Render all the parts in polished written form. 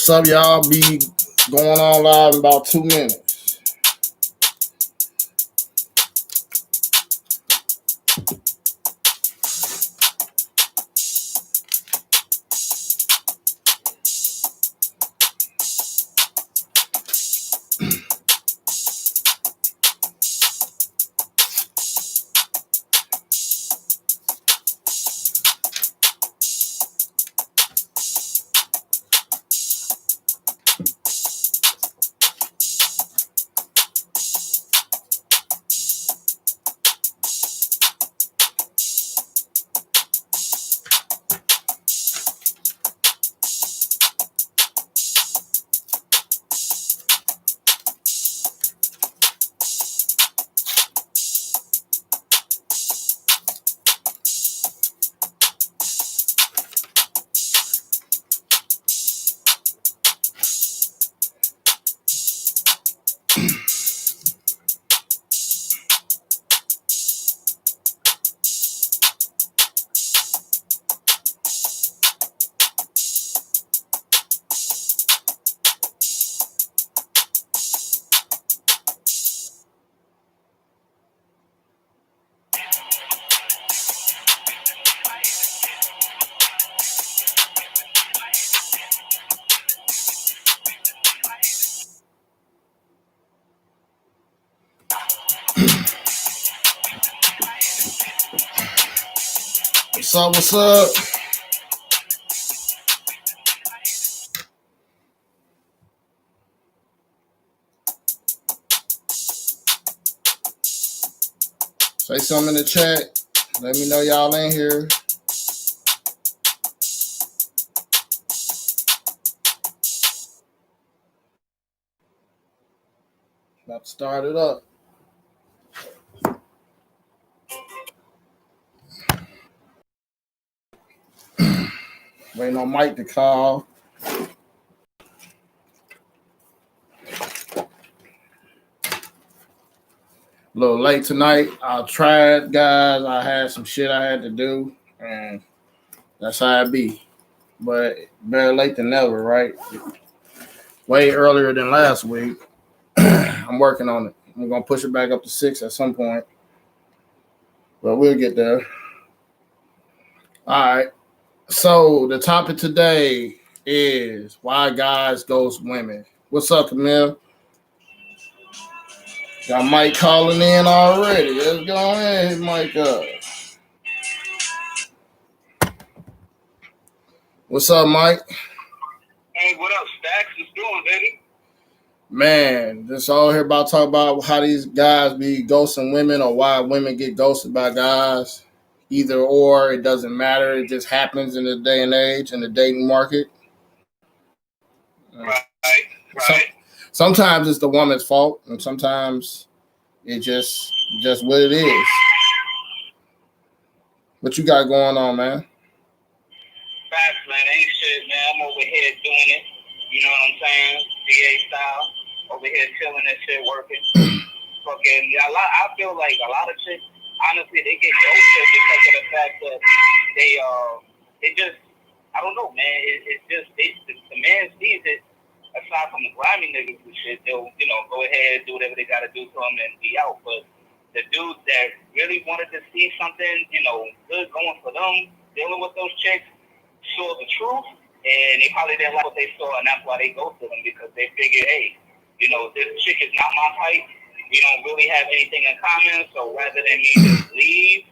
What's up, y'all? Be going on live in about 2 minutes. What's up? What's up? Say something in the chat. Let me know y'all in here. About to start it up. Waiting on Mike to call. A little late tonight. I tried, guys. I had some shit I had to do, and that's how it be. But better late than never, right? Way earlier than last week. I'm working on it. I'm gonna push it back up to 6 at some point, but we'll get there. All right. So the topic today is why guys ghost women. What's up, Camille? Got Mike calling in already. Let's go ahead, hit Mike up. What's up, Mike? Hey, what up, Stacks? What's doing, baby? Man, just all here about talk about how these guys be ghosting women or why women get ghosted by guys. Either or, it doesn't matter. It just happens in the day and age in the dating market. Right. Sometimes it's the woman's fault, and sometimes it's just what it is. What you got going on, man? Facts, man. Ain't shit, man. I'm over here doing it. You know what I'm saying? DA style. Over here chilling that shit, working. fucking I feel like a lot of chicks, honestly, they get ghosted because of the fact that they just, I don't know, man. It's just the man sees it. Aside from the grimy niggas and shit, they'll go ahead, do whatever they gotta do to them and be out. But the dudes that really wanted to see something, good going for them, dealing with those chicks, saw the truth, and they probably didn't like what they saw, and that's why they go to them, because they figured, hey, this chick is not my type. We don't really have anything in common, so rather than me just leave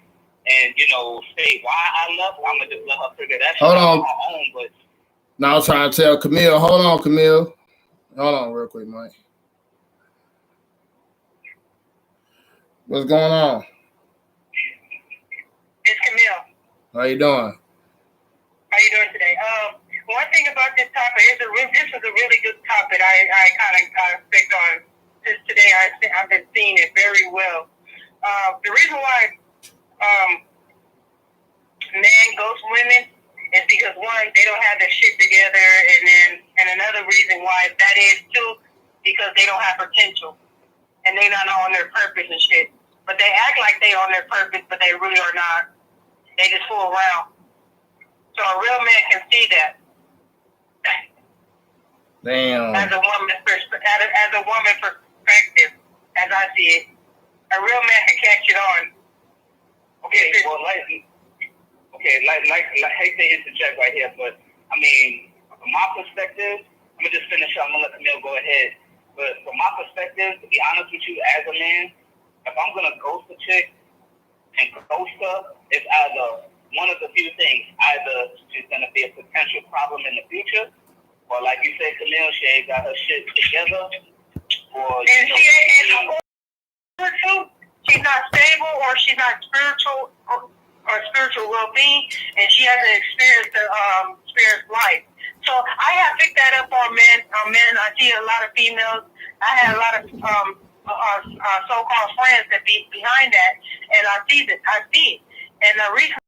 and, say why I left, I'm going to just let her figure that shit out on her own. But now I was trying to tell Camille, hold on, Camille. Hold on real quick, Mike. What's going on? It's Camille. How you doing? How you doing today? One thing about this topic is this is a really good topic. I kind of picked on since today. I've been seeing it very well. The reason why men ghost women is because, one, they don't have their shit together, and another reason why that is too, because they don't have potential and they not on their purpose and shit. But they act like they on their purpose, but they really are not. They just fool around. So a real man can see that. Damn. As a woman perspective, as I see it, a real man can catch it on. Okay, well, I hate to interject right here, but I mean, from my perspective, I'm gonna just finish up. I'm gonna let Camille go ahead. But from my perspective, to be honest with you, as a man, if I'm gonna ghost a chick and ghost her, it's either one of the few things. Either she's gonna be a potential problem in the future, or like you said, Camille, she ain't got her shit together, or she's not stable, or she's not spiritual or spiritual well-being, and she hasn't experienced life. So I have picked that up on men. I see a lot of females. I had a lot of so-called friends that be behind that, and I see it. And the reason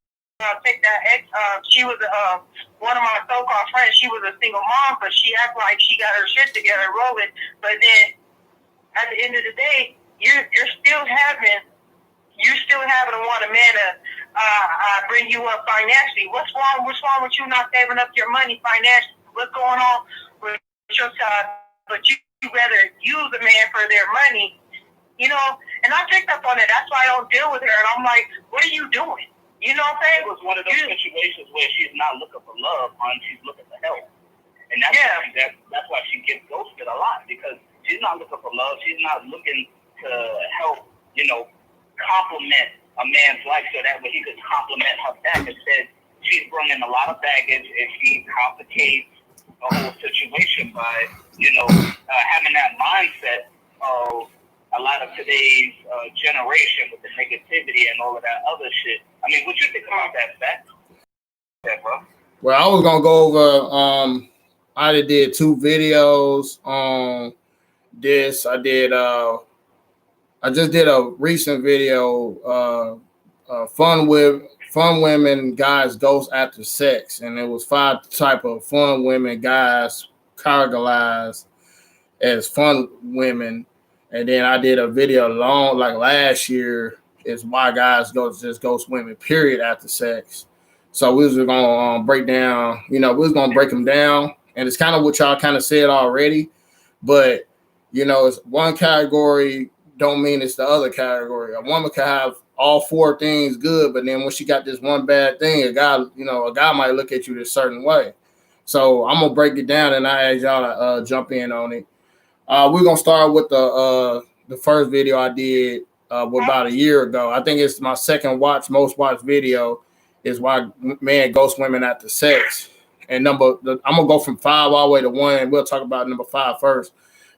I picked that she was one of my so-called friends. She was a single mom, but she acted like she got her shit together, rolling. But then at the end of the day, you're still having to want a man to bring you up financially. What's wrong with you not saving up your money financially? What's going on with your child? But you rather use a man for their money, And I picked up on it. That's why I don't deal with her. And I'm like, what are you doing? You know what I'm saying? It was one of those situations where she's not looking for love, she's looking for help. And that's why she gets ghosted a lot, because she's not looking for love. She's not looking to help, complement a man's life so that way he could complement her back. Instead, she's bringing a lot of baggage, and she complicates the whole situation by, having that mindset of a lot of today's generation with the negativity and all of that other shit. I mean, what you think about that fact? Yeah, bro. Well, I was gonna go over. I did 2 videos on this. I just did a recent video. Fun women guys ghost after sex, and it was 5 type of fun women guys categorized as fun women. And then I did a video last year, is why guys ghost women, period, after sex. So we was gonna break down, we was gonna break them down, and it's kind of what y'all kind of said already, but it's one category don't mean it's the other category. A woman can have all 4 things good, but then when she got this one bad thing, a guy might look at you this certain way. So I'm gonna break it down, and I ask y'all to jump in on it. We're gonna start with the first video I did about a year ago. I think it's my second most watched video, is why men ghost women after sex. And I'm gonna go from 5 all the way to 1, and we'll talk about number 5 first.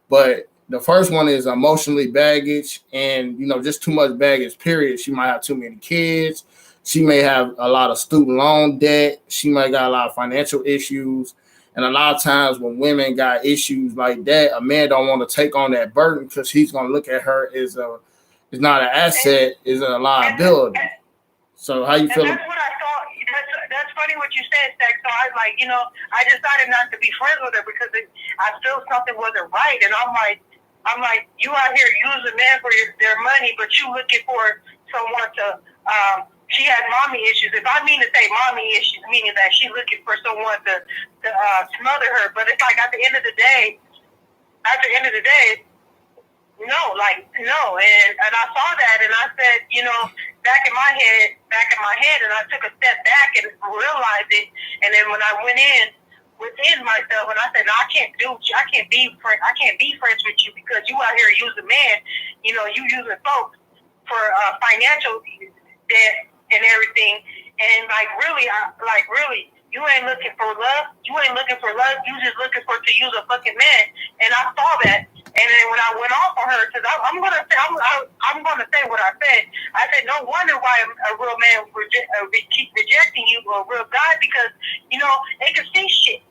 But the first one is emotionally baggage, and just too much baggage, period. She might have too many kids. She may have a lot of student loan debt. She might got a lot of financial issues. And a lot of times when women got issues like that, a man don't want to take on that burden, because he's going to look at her as it's not an asset, is a liability. So how you feel? That's what I thought. That's funny what you said, Stack. So I was like, I decided not to be friends with her because I felt something wasn't right. And I'm like, I'm like, you out here using men for their money, but you looking for someone to. She has mommy issues. If I mean to say mommy issues, meaning that she's looking for someone to smother her. But it's like at the end of the day, no, like no. And I saw that, and I said, back in my head, and I took a step back and realized it. And then when I went within myself, and I said, no, I can't be friends with you because you out here using men. You using folks for financial debt and everything. And really, you ain't looking for love. You just looking to use a fucking man. And I saw that. And then when I went off on her, because I'm gonna say what I said. I said, no wonder why a real man keep rejecting you, or a real guy, because they can see shit.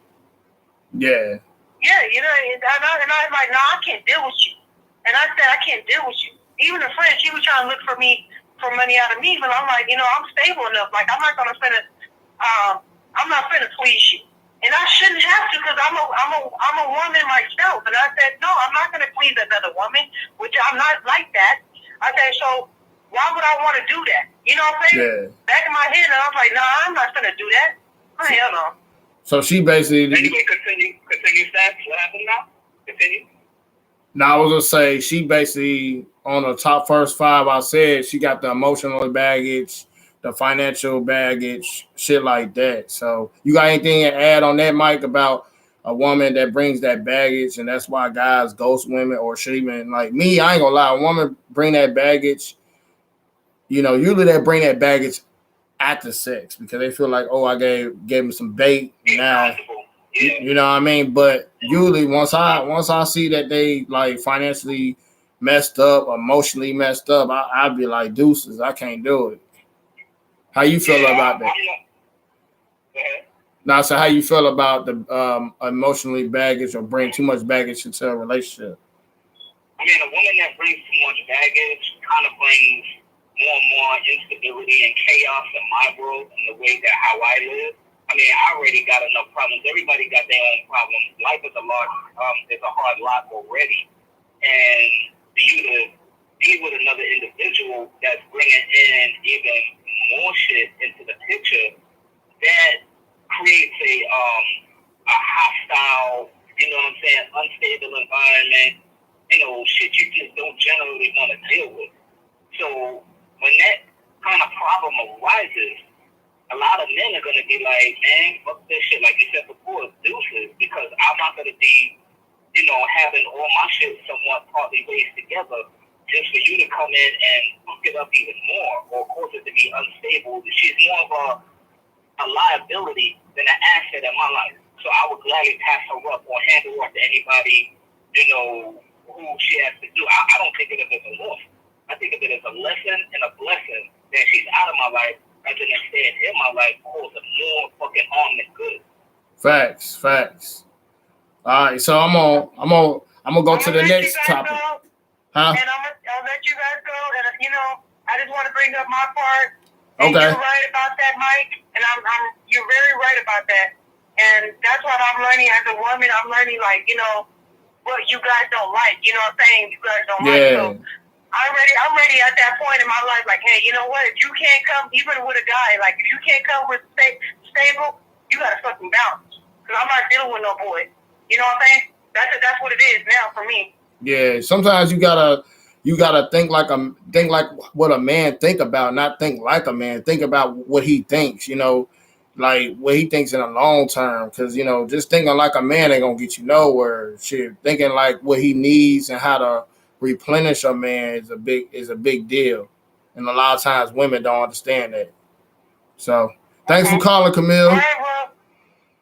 Yeah. Yeah, and I was like, no, I can't deal with you. And I said, I can't deal with you. Even a friend, she was trying to look for money out of me, but I'm like, I'm stable enough. Like, I'm not finna please you. And I shouldn't have to, because I'm a woman myself. And I said, no, I'm not going to please another woman, which I'm not like that. I said, so why would I want to do that? You know what I'm saying? Yeah. Back in my head, and I was like, no, I'm not going to do that. Oh, hell no. So she basically... Anyway, continue, Seth. What happened now? Continue. Now, I was going to say, she basically, on the top first 5, I said, she got the emotional baggage, the financial baggage, shit like that. So you got anything to add on that, Mike, about a woman that brings that baggage, and that's why guys ghost women, or should even, like me, I ain't gonna lie, a woman bring that baggage, usually they bring that baggage after sex because they feel like, oh, I gave him some bait now. You know what I mean? But usually once I see that they like financially messed up, emotionally messed up, I'd be like, deuces, I can't do it. How you feel about that? Now, so how you feel about the emotionally baggage or bring too much baggage into a relationship? I mean, a woman that brings too much baggage kind of brings more and more instability and chaos in my world and the way that how I live. I mean, I already got enough problems. Everybody got their own problems. Life is a hard lot already. And for you to be with another individual that's bringing in even more shit into the picture, that creates a hostile, unstable environment, shit you just don't generally want to deal with. So when that kind of problem arises, a lot of men are going to be like, man, fuck this shit, like you said before, deuces, because I'm not going to be, having all my shit somewhat partly raised together just for you to come in and hook it up even more or cause it to be unstable. She's more of a liability than an asset in my life. So I would gladly pass her up or hand her up to anybody, who she has to do. I don't think of it as a loss. I think of it as a lesson and a blessing that she's out of my life rather than staying in my life causing more fucking harm than good. Facts. All right, so I'm gonna go to the next topic. Huh? And I'll let you guys go. And I just want to bring up my part. And okay. You're right about that, Mike. And you're very right about that. And that's what I'm learning as a woman. I'm learning, what you guys don't like. You know what I'm saying? You guys don't like. So I'm ready at that point in my life. Like, hey, you know what? If you can't come, even with a guy, like if you can't come with stable, you gotta fucking bounce. Cause I'm not dealing with no boy. You know what I'm saying? That's what it is now for me. Yeah, sometimes you gotta think like what a man think about, not think like a man. Think about what he thinks, like what he thinks in the long term. Because just thinking like a man ain't gonna get you nowhere. Shit, thinking like what he needs and how to replenish a man is a big deal, and a lot of times women don't understand that. So, thanks for calling, Camille. All right, well,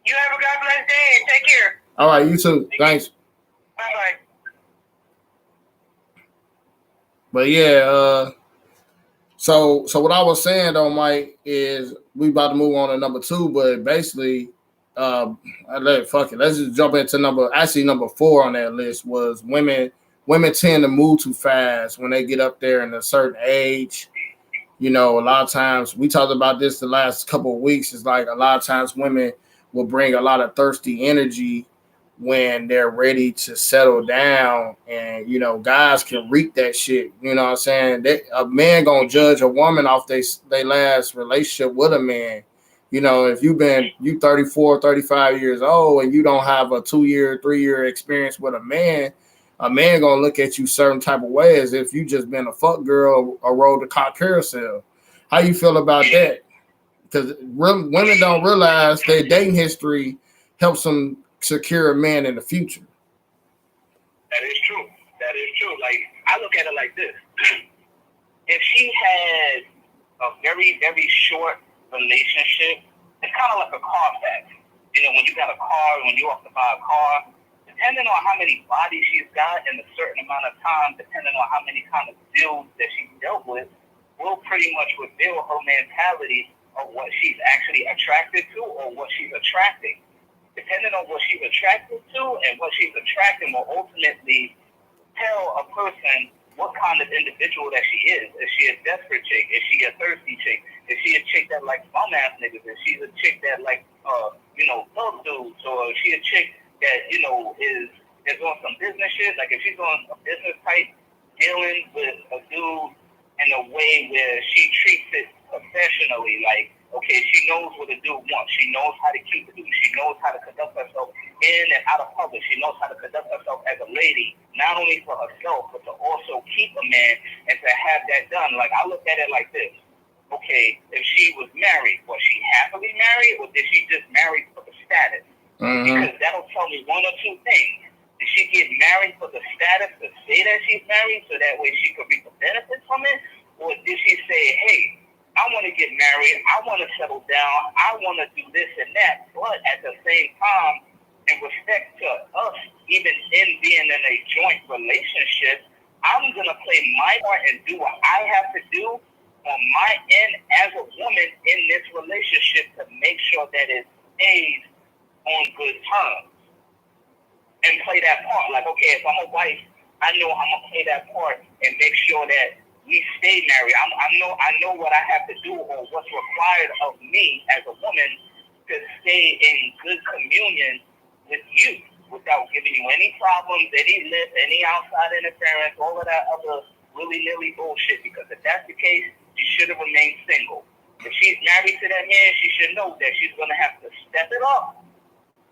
you have a God bless day and take care. All right, you too. Thanks. Bye-bye. But yeah, so what I was saying though, Mike, is we about to move on to number 2, but basically, fuck it. Let's just jump into number 4 on that list was women tend to move too fast when they get up there in a certain age. A lot of times we talked about this the last couple of weeks. It's like a lot of times women will bring a lot of thirsty energy when they're ready to settle down, and you know, guys can reap that shit. You know what I'm saying? A man gonna judge a woman off they last relationship with a man. You know, if you 34, 35 years old and you don't have a 2-year, 3-year experience with a man gonna look at you certain type of way as if you just been a fuck girl or rode the cock carousel. How you feel about that? Because women don't realize their dating history helps them secure a man in the future. That is true. That is true. Like, I look at it like this. If she had a very, very short relationship, it's kind of like a car fact. You know, when you got a car, when you have to buy a car, depending on how many bodies she's got in a certain amount of time, depending on how many kind of deals that she's dealt with, will pretty much reveal her mentality of what she's actually attracted to or what she's attracting. Depending on what she's attracted to and what she's attracting will ultimately tell a person what kind of individual that she is. Is she a desperate chick? Is she a thirsty chick? Is she a chick that likes bum ass niggas? Is she a chick that likes thug dudes? Or is she a chick that, you know, is on some business shit? Like, if she's on a business type dealing with a dude in a way where she treats it professionally, like, okay, she knows what a dude wants. She knows how to keep the dude. She knows how to conduct herself in and out of public. She knows how to conduct herself as a lady, not only for herself, but to also keep a man and to have that done. Like, I look at it like this. Okay, if she was married, was she happily married, or did she just marry for the status? Because that'll tell me one or two things. Did she get married for the status to say that she's married so that way she could reap the benefits from it? Or did she say, hey, I want to get married, I want to settle down, I want to do this and that, but at the same time, in respect to us, even in being in a joint relationship, I'm going to play my part and do what I have to do on my end as a woman in this relationship to make sure that it stays on good terms and play that part. Like, okay, if I'm a wife, I know I'm going to play that part and make sure that we stay married. I know what I have to do or what's required of me as a woman to stay in good communion with you without giving you any problems, any lift, any outside interference, all of that other willy-nilly bullshit. Because if that's the case, she should have remained single. If she's married to that man, she should know that she's going to have to step it up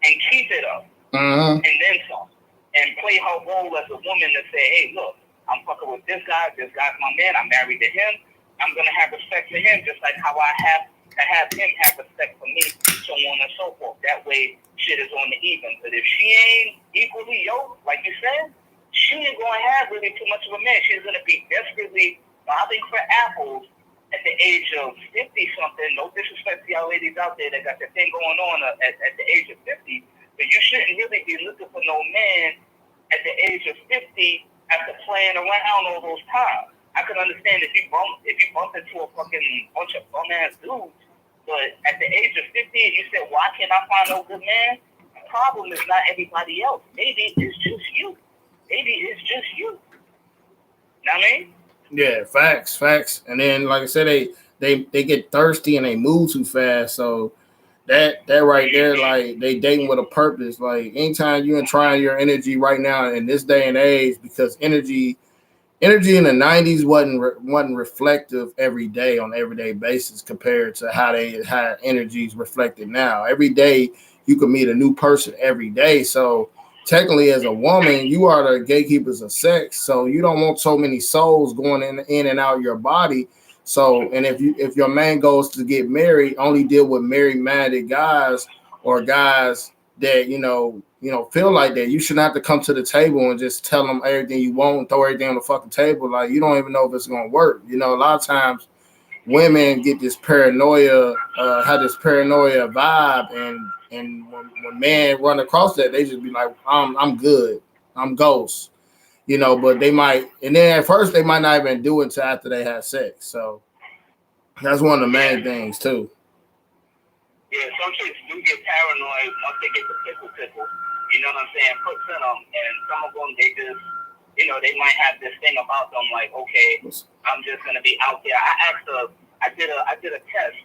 and keep it up and then some. And play her role as a woman to say, hey, look, I'm fucking with this guy. This guy's my man. I'm married to him. I'm going to have respect for him just like how I have to have him have respect for me, so on and so forth. That way, shit is on the even. But if she ain't equally yoked, like you said, she ain't going to have really too much of a man. She's going to be desperately bobbing for apples at the age of 50-something. No disrespect to y'all ladies out there that got their thing going on at the age of 50. But you shouldn't really be looking for no man at the age of 50 after playing around all those times. I can understand if you bump into a fucking bunch of bum ass dudes, but at the age of 50 and you said, why can't I find no good man? The problem is not everybody else. Maybe it's just you. Maybe it's just you. Know what I mean? Yeah, facts. And then, like I said, they get thirsty and they move too fast. So that right there, like, they dating with a purpose. Like, anytime you trying your energy right now in this day and age, because energy in the 90s wasn't reflective every day on an everyday basis compared to how energy is reflected now. Every day you can meet a new person every day. So technically, as a woman, you are the gatekeepers of sex. So you don't want so many souls going in and out of your body. So, and if your man goes to get married, only deal with married-minded guys or guys that you know feel like that. You shouldn't have to come to the table and just tell them everything you want and throw everything on the fucking table. Like, you don't even know if it's gonna work. You know, a lot of times women get this paranoia, have this paranoia vibe, and when men run across that, they just be like, I'm good, I'm ghost. You know, but they might, and then at first they might not even do it until after they have sex. So that's one of the main things too. Yeah, some chicks do get paranoid once they get the pickle. You know what I'm saying? Puts in them, and some of them, they just, you know, they might have this thing about them, like, okay, I'm just gonna be out there. I did a test,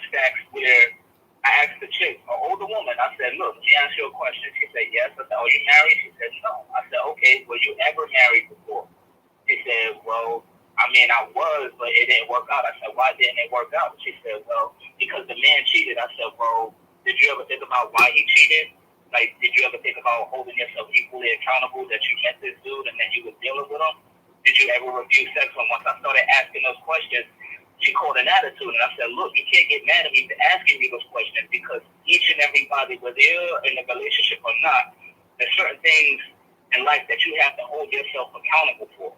Stacks, where I asked the chick, an older woman, I said, look, let me ask you a question. She said, yes. I said, are you married? She said, no. I said, okay, were you ever married before? She said, well, I mean, I was, but it didn't work out. I said, why didn't it work out? She said, well, because the man cheated. I said, well, did you ever think about why he cheated? Like, did you ever think about holding yourself equally accountable that you met this dude and that you were dealing with him? Did you ever review sex? And once I started asking those questions, she called an attitude. And I said, look, you can't get mad at me for asking you those questions because each and everybody, whether you're in a relationship or not, there's certain things in life that you have to hold yourself accountable for.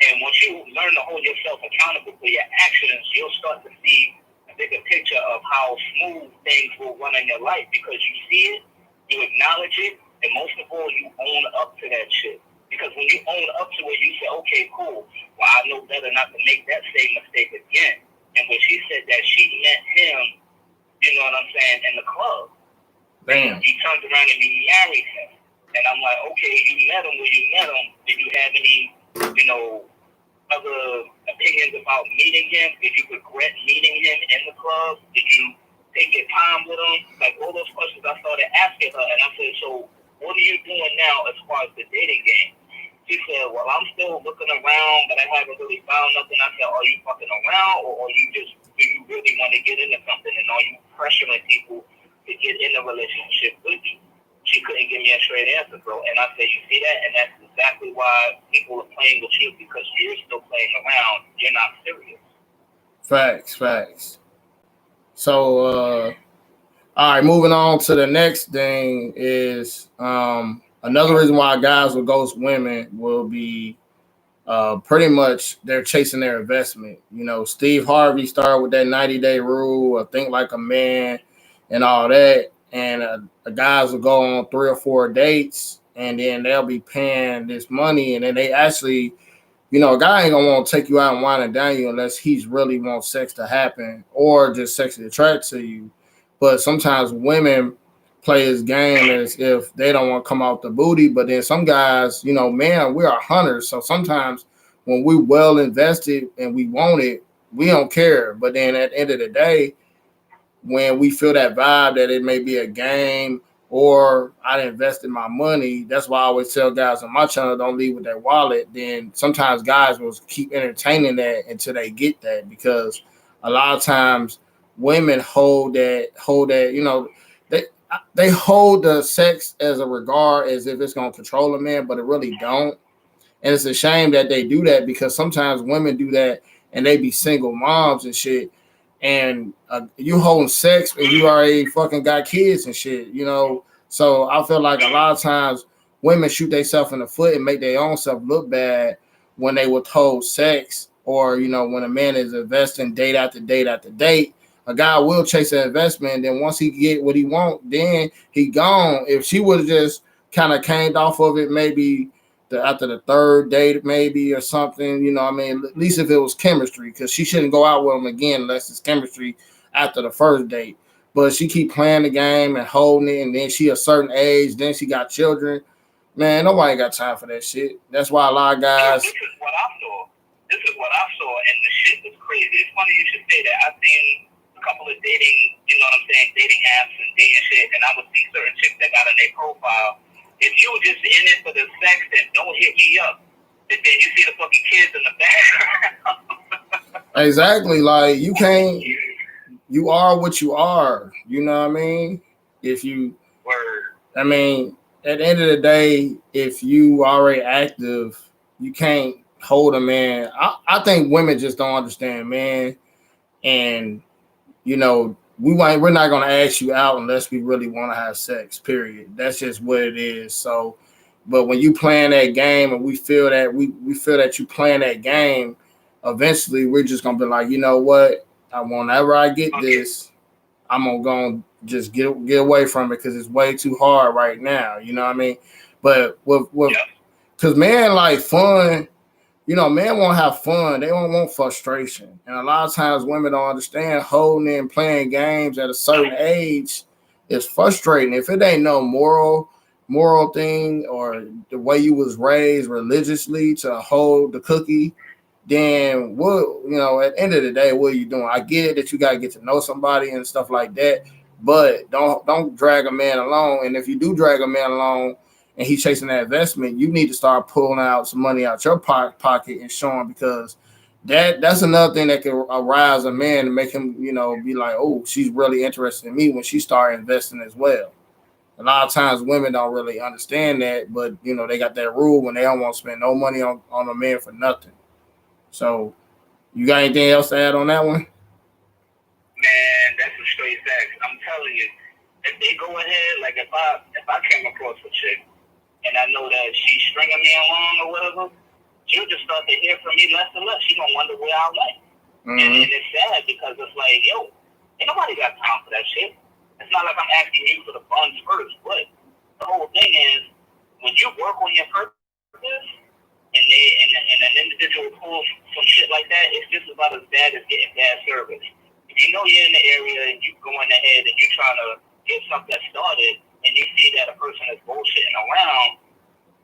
And once you learn to hold yourself accountable for your actions, you'll start to see a bigger picture of how smooth things will run in your life because you see it, you acknowledge it, and most of all, you own up to that shit. Because when you own up to it, you say, okay, cool. Well, I know better not to make that same mistake again. And when she said that she met him, you know what I'm saying, in the club. Damn. He turned around and he married him. And I'm like, okay, you met him. When you met him, did you have any, you know, other opinions about meeting him? Did you regret meeting him in the club? Did you take your time with him? Like, all those questions I started asking her. And I said, so what are you doing now as far as the dating game? She said, well, I'm still looking around, but I haven't really found nothing. I said, are you fucking around, or are you just, do you really want to get into something, and are you pressuring people to get in a relationship with you? She couldn't give me a straight answer, bro. And I said, you see that? And that's exactly why people are playing with you, because you're still playing around. You're not serious. Facts. So, all right, moving on to the next thing is another reason why guys will ghost women will be pretty much they're chasing their investment. You know, Steve Harvey started with that 90-day rule, or think like a man, and all that. And the guys will go on 3 or 4 dates, and then they'll be paying this money, and then they actually, you know, a guy ain't gonna want to take you out and wind it down you unless he's really wants sex to happen or just sexually attracted to you. But sometimes women play this game as if they don't want to come out the booty. But then some guys, you know, man, we are hunters. So sometimes when we well invested and we want it, we don't care. But then at the end of the day, when we feel that vibe that it may be a game or I invested my money, that's why I always tell guys on my channel, don't leave with that wallet. Then sometimes guys will keep entertaining that until they get that, because a lot of times women hold that, you know, they hold the sex as a regard as if it's going to control a man, but it really don't. And it's a shame that they do that, because sometimes women do that and they be single moms and shit. And you holding sex and you already fucking got kids and shit, you know? So I feel like a lot of times women shoot themselves in the foot and make their own self look bad when they withhold sex, or, you know, when a man is investing date after date after date. A guy will chase an investment, and then once he get what he want, then he gone. If she would have just kind of came off of it, maybe after the 3rd date, maybe, or something, you know what I mean? At least if it was chemistry, because she shouldn't go out with him again unless it's chemistry after the 1st date. But she keep playing the game and holding it, and then she a certain age, then she got children. Man, nobody got time for that shit. That's why a lot of guys. This is what I saw. And the shit was crazy. It's funny you should say that. I've seen a couple of dating, you know what I'm saying, dating apps and dating shit, and I would see certain chicks that got in their profile. If you were just in it for the sex, then don't hit me up. And then you see the fucking kids in the background. Exactly. Like, you can't, you are what you are. You know what I mean? If you, Word. I mean, at the end of the day, if you already active, you can't hold a man. I think women just don't understand, man. And, you know, we're not going to ask you out unless we really want to have sex, period. That's just what it is. So, but when you playing that game and we feel that we feel that you playing that game, eventually we're just going to be like, you know what? Whenever I get this, I'm going to go and just get away from it, because it's way too hard right now. You know what I mean? But because men like fun. You know, men won't have fun. They don't want frustration. And a lot of times women don't understand holding and playing games at a certain age is frustrating. If it ain't no moral thing, or the way you was raised religiously to hold the cookie, then what, you know, at the end of the day, what are you doing? I get it that you got to get to know somebody and stuff like that. but don't drag a man along. And if you do drag a man along and he's chasing that investment, you need to start pulling out some money out your pocket and showing, because that's another thing that can arouse a man and make him, be like, oh, she's really interested in me when she started investing as well. A lot of times women don't really understand that, but they got that rule when they don't want to spend no money on a man for nothing. So you got anything else to add on that one? Man, that's a straight fact. I'm telling you, if they go ahead, like if I came across a chick and I know that she's stringing me along or whatever, she'll just start to hear from me less and less. She gonna wonder where I went. And it's sad because it's like, yo, ain't nobody got time for that shit. It's not like I'm asking you for the funds first, but the whole thing is when you work on your purpose and an individual pulls some shit like that, it's just about as bad as getting bad service. If you know you're in the area and you going ahead and you're trying to get something started and you see that a person is bullshitting around,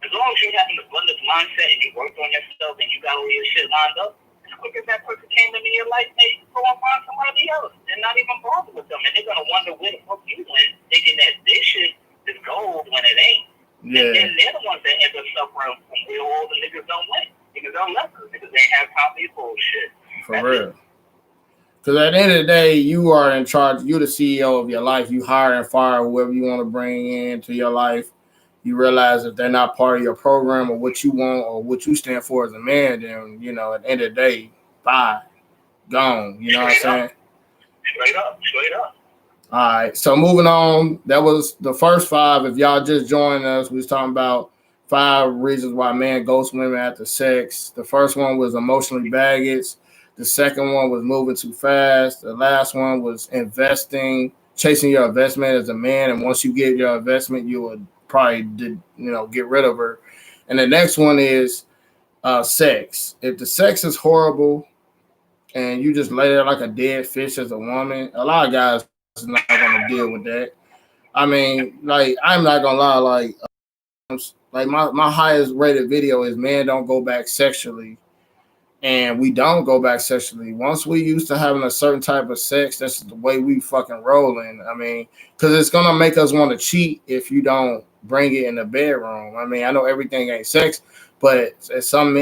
as long as you're having the abundance mindset and you worked on yourself and you got all your shit lined up, as quick as that person came into your life, they go and find somebody else. They're not even bothered with them. And they're going to wonder where the fuck you went, thinking that this shit is gold when it ain't. Yeah. And then they're the ones that end up suffering from where all the niggas don't win. Niggas don't left us because they ain't have time for your bullshit. For real. Because at the end of the day, you are in charge. You're the CEO of your life. You hire and fire whoever you want to bring into your life. You realize if they're not part of your program or what you want or what you stand for as a man, then, at the end of the day, bye, gone. You know what I'm saying? Straight up. All right. So moving on, that was the first 5. If y'all just joined us, we was talking about 5 reasons why men ghost women after sex. The first one was emotionally baggage. The second one was moving too fast. The last one was investing, chasing your investment as a man. And once you get your investment, you would probably get rid of her. And the next one is sex. If the sex is horrible and you just lay there like a dead fish as a woman, a lot of guys are not going to deal with that. I mean, like, I'm not going to lie, like my highest rated video is men don't go back sexually. And we don't go back sexually. Once we used to having a certain type of sex, that's the way we fucking rolling. I mean, because it's going to make us want to cheat if you don't bring it in the bedroom. I mean, I know everything ain't sex, but some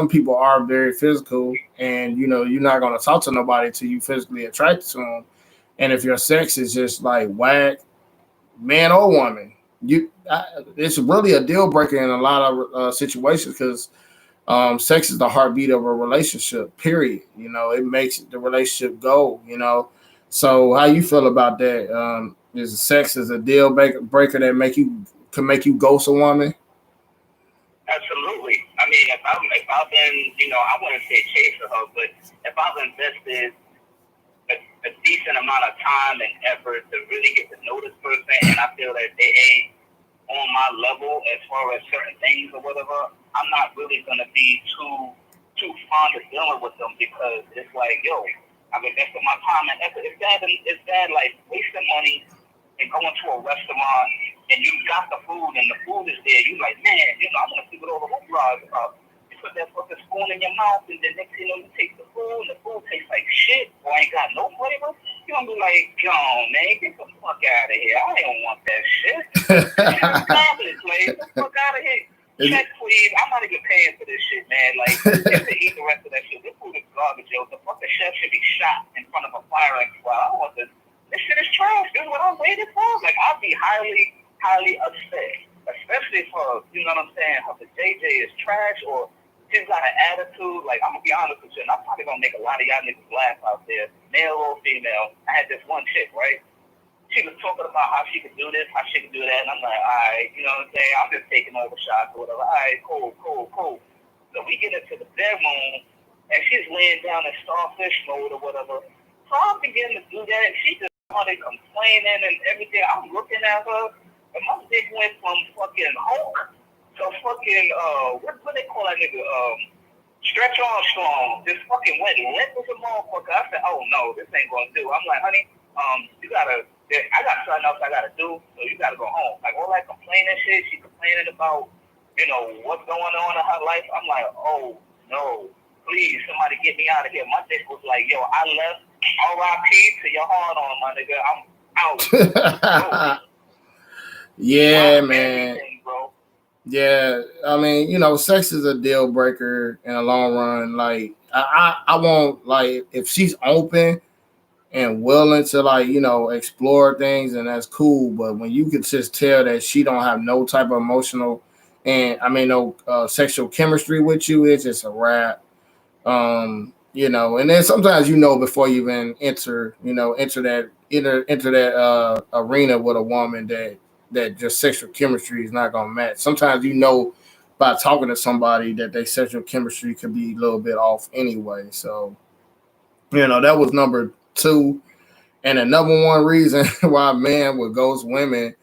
people are very physical, and, you're not going to talk to nobody until you physically attracted to them. And if your sex is just like whack, man or woman, it's really a deal breaker in a lot of situations because sex is the heartbeat of a relationship, period. It makes the relationship go, So how you feel about that? Is sex is a deal breaker that can make you ghost a woman? Absolutely. I mean, if I've been, I wouldn't say chasing her, but if I've invested a decent amount of time and effort to really get to know this person, and I feel that they ain't on my level as far as certain things or whatever, I'm not really gonna be too fond of dealing with them because it's like, yo, I've invested my time and effort. It's bad like wasting money and going to a restaurant and you got the food and the food is there. You like, man, I want to see what all the hoopla is about. You put that fucking spoon in your mouth and then next thing you know, you take the food and the food tastes like shit or ain't got no flavor. You're gonna be like, yo, man, get the fuck out of here. I don't want that shit. Get the fuck out of here. Check, please. I'm not even paying for this shit, man. Like, just to eat the rest of that shit. This food is garbage, yo. The fucking chef should be shot in front of a firing squad. I don't want this. This shit is trash. This is what I waited for. Like, I'd be highly upset. Especially for, you know what I'm saying, how the JJ is trash or she's got an attitude. Like, I'm going to be honest with you, and I'm probably going to make a lot of y'all niggas laugh out there, male or female. I had this one chick, right? She was talking about how she could do this, how she could do that, and I'm like, all right, you know what I'm saying? I'm just taking over shots or whatever. All right, cool. So we get into the bedroom, and she's laying down in starfish mode or whatever. So I'm beginning to do that, and she just started complaining and everything. I'm looking at her, and my dick went from fucking Hulk to fucking, what they call that nigga? Stretch Armstrong. Just fucking went limp as a motherfucker. I said, oh no, this ain't gonna do. I'm like, honey, I got something else I gotta do, so you gotta go home. Like all that complaining shit, she complaining about, what's going on in her life. I'm like, oh no, please, somebody get me out of here. My dick was like, yo, I left. R.I.P. to your hard on, my nigga. out. Yeah, Drop man. everything, bro. Yeah, I mean, you know, sex is a deal breaker in the long run. Like, I won't, like, if she's open and willing to, like, you know, explore things, and that's cool. But when you could just tell that she don't have no type of emotional and I mean no sexual chemistry with you, it's just a wrap. You know, and then sometimes you know before you even enter, you know, enter that arena with a woman that just sexual chemistry is not gonna match. Sometimes you know by talking to somebody that their sexual chemistry could be a little bit off anyway. So, you know, that was number two. And the number one reason why men would ghost women,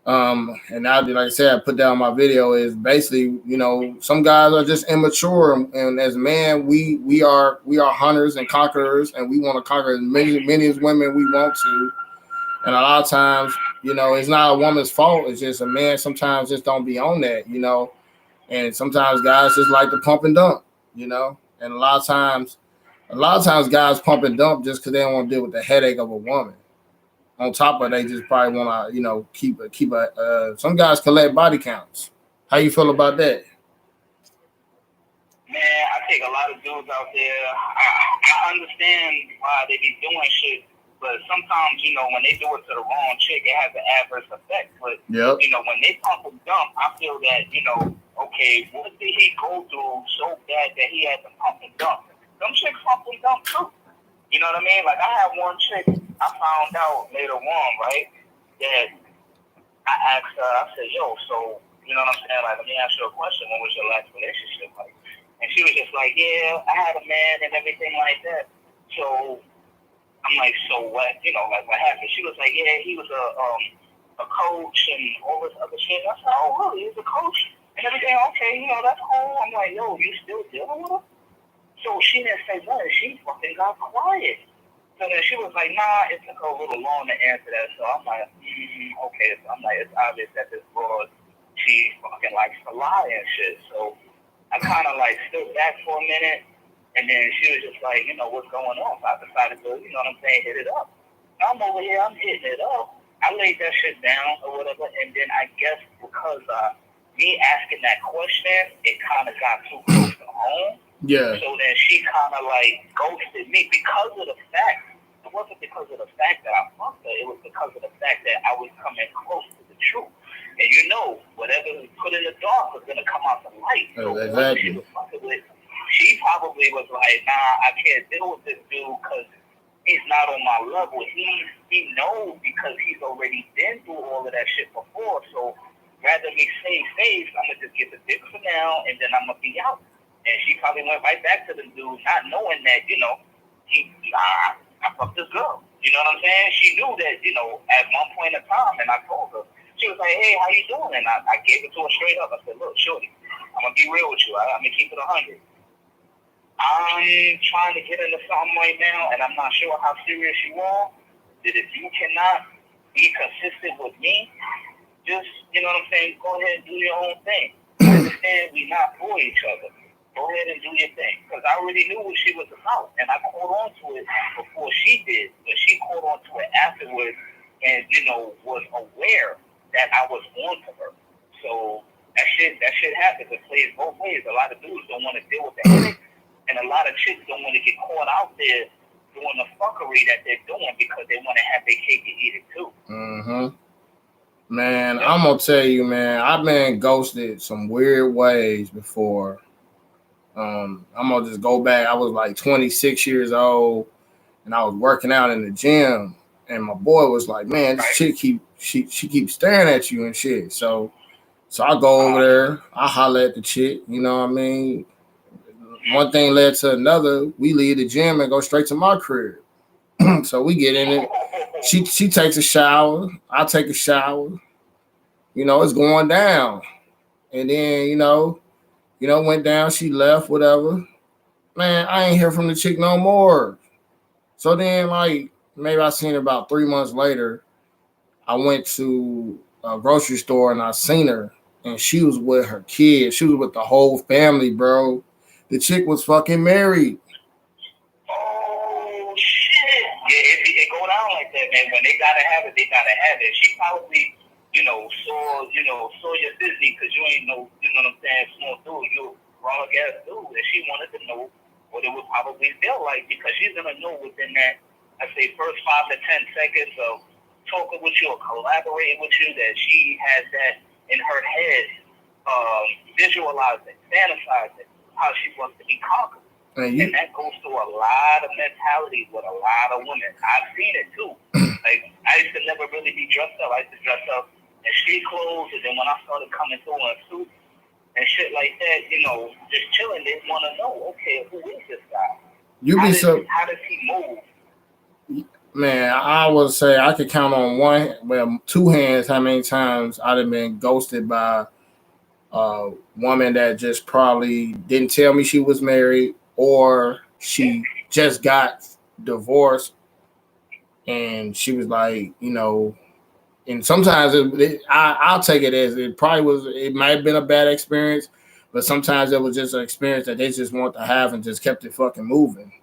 and now, like I said, I put down my video is basically, you know, some guys are just immature, and as men, we are hunters and conquerors, and we want to conquer as many as women we want to. And a lot of times, you know, it's not a woman's fault. It's just a man sometimes just don't be on that, you know. And sometimes guys just like to pump and dump, you know. And a lot of times guys pump and dump just because they don't want to deal with the headache of a woman. On top of it, they just probably want to, you know, keep a. Some guys collect body counts. How you feel about that? Man, I think a lot of dudes out there, I understand why they be doing shit, but sometimes, you know, when they do it to the wrong chick, it has an adverse effect. But, Yep. you know, when they pump and dump, I feel that, you know, okay, what did he go through so bad that he had to pump and dump? Some chicks pump and dump too. You know what I mean? Like, I have one chick, I found out later on, right, that I asked her, I said, yo, so, you know what I'm saying? Like, let me ask you a question. What was your last relationship like? And she was just like, yeah, I had a man and everything like that. So I'm like, so what? You know, like what happened? She was like, yeah, he was a coach and all this other shit. I said, oh, really? He's a coach and everything? Okay, you know, that's cool. I'm like, yo, you still dealing with him? So she didn't say nothing. She fucking got quiet. So then she was like, nah, it took her a little long to answer that. So I'm like, okay. So I'm like, it's obvious that this broad, she fucking likes to lie and shit. So I kind of like stood back for a minute, and then she was just like, you know, what's going on? So I decided to, you know what I'm saying, hit it up. I'm over here, I'm hitting it up. I laid that shit down or whatever, and then I guess because me asking that question, it kind of got too close to home. Yeah. So then she kind of like ghosted me because of the fact. It wasn't because of the fact that I fucked her. It was because of the fact that I was coming close to the truth. And you know, whatever was put in the dark was gonna come out the light. So exactly. She was fucking with, she probably was like, nah, I can't deal with this dude because he's not on my level. He knows because he's already been through all of that shit before. So rather me save face, I'm gonna just get the dick for now, and then I'm gonna be out. And she probably went right back to the dude, not knowing that, you know, I fucked this girl. You know what I'm saying? She knew that, you know, at one point in time, and I told her. She was like, hey, how you doing? And I gave it to her straight up. I said, look, shorty, I'm going to be real with you. I'm going to keep it 100. I'm trying to get into something right now, and I'm not sure how serious you are. That if you cannot be consistent with me, just, you know what I'm saying, go ahead and do your own thing. I understand we're not for each other. Go ahead and do your thing. Because I already knew what she was about, and I caught on to it before she did. But she caught on to it afterwards and, you know, was aware that I was on to her. So that shit happens. It plays both ways. A lot of dudes don't want to deal with the headache, and a lot of chicks don't want to get caught out there doing the fuckery that they're doing because they want to have their cake and eat it too. Mm-hmm. Man, I'm gonna tell you, man, I've been ghosted some weird ways before. I'm gonna just go back. I was like 26 years old, and I was working out in the gym, and my boy was like, "Man, this chick she keeps staring at you and shit." So I go over there, I holler at the chick. You know what I mean? One thing led to another. We leave the gym and go straight to my crib. So we get in it. She takes a shower. I take a shower. You know, it's going down, and then you know, went down. She left, whatever. Man, I ain't hear from the chick no more. So then, like, maybe I seen her about 3 months later. I went to a grocery store and I seen her, and she was with her kids. She was with the whole family, bro. The chick was fucking married. Oh, shit. Yeah, it go down like that, And when they gotta have it, they gotta have it. She probably, saw your Disney because you ain't no, you know what I'm saying, small dude, you grown ass dude, and she wanted to know what it would probably feel like because she's gonna know within that, I say, first 5 to 10 seconds of talking with you or collaborating with you that she has that in her head, visualizing, fantasizing how she wants to be conquered. And that goes through a lot of mentalities with a lot of women. I've seen it too. Like, I used to never really be dressed up. I used to dress up in street clothes, and then when I started coming through in suits and shit like that, just chilling, they want to know, okay, who is this guy? How does he move? Man, I would say I could count on two hands how many times I'd have been ghosted by a woman that just probably didn't tell me she was married, or she just got divorced and she was like, and sometimes I'll take it as it might have been a bad experience, but sometimes it was just an experience that they just want to have and just kept it fucking moving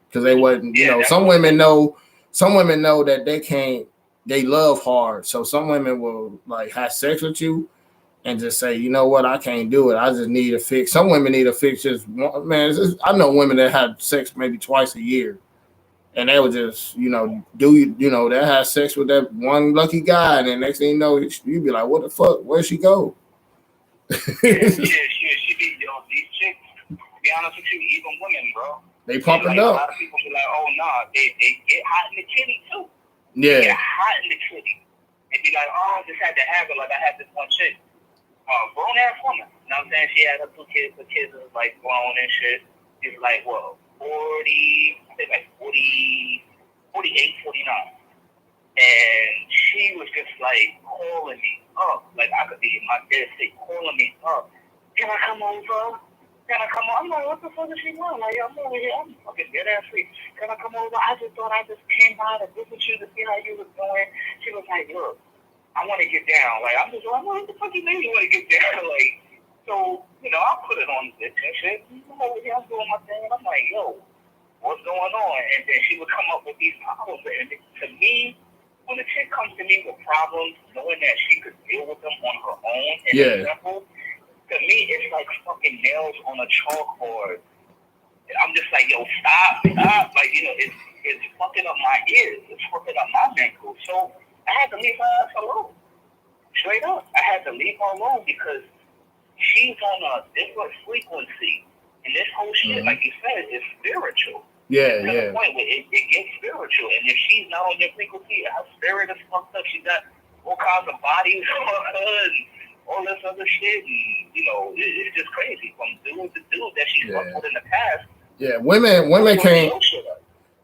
because they wasn't, some women know that they love hard. So some women will like have sex with you and just say, you know what, I can't do it. I just need a fix. Some women need a fix just one. Man, I know women that have sex maybe twice a year. And they would just, they have sex with that one lucky guy. And then next thing you know, you'd be like, what the fuck? Where'd she go? She be, these chicks, to be honest with you, even women, bro. They pump it up. A lot of people be like, oh, nah, they get hot in the kitty, too. Yeah. They get hot in the kitty. They be like, oh, I just had to have it. Like, I had this one chick. Grown ass woman. You know what I'm saying? She had her 2 kids. The kids was like grown and shit. She was like, 40, I think like 48, 49. And she was just like calling me up. Like I could be in my bed state calling me up. Can I come over? Can I come over? I'm like, what the fuck is she doing? Like, I'm over here. I'm fucking dead ass sleep. Can I come over? I just thought I just came by to visit you to see how you was doing. She was like, look, I want to get down. Like, I'm just like, what the fuck you mean you want to get down? Like, so, I put it on the bitch and shit. I'm over here, I'm doing my thing. And I'm like, yo, what's going on? And then she would come up with these problems. And to me, when a chick comes to me with problems, knowing that she could deal with them on her own and it's simple, to me, it's like fucking nails on a chalkboard. I'm just like, yo, stop. Like, it's fucking up my ears. It's fucking up my mental. So I had to leave her ass alone. Straight up. I had to leave her alone because she's on a different frequency. And this whole shit, like you said, is spiritual. Yeah. The point where it gets spiritual. And if she's not on your frequency, her spirit is fucked up. She got all kinds of bodies on her and all this other shit. And, it's just crazy. From dude to dude that she's fucked with in the past. Yeah, women can't.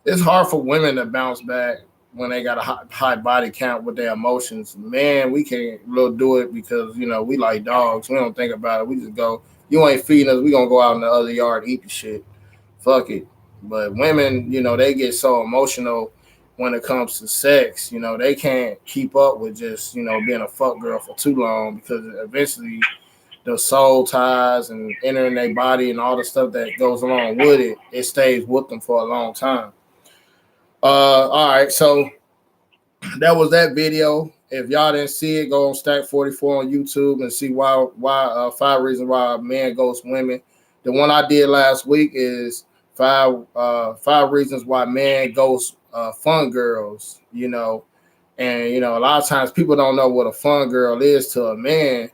It's hard for women to bounce back when they got a high body count with their emotions. Man, we can't really do it because, we like dogs. We don't think about it. We just go, you ain't feeding us. We going to go out in the other yard and eat the shit. Fuck it. But women, they get so emotional when it comes to sex. They can't keep up with just, being a fuck girl for too long because eventually the soul ties and entering their body and all the stuff that goes along with it, it stays with them for a long time. All right, so that was that video. If y'all didn't see it, go on Stack 44 on YouTube and see why 5 reasons why men ghost women. The one I did last week is 5 reasons why men ghost fun girls. And a lot of times people don't know what a fun girl is to a man.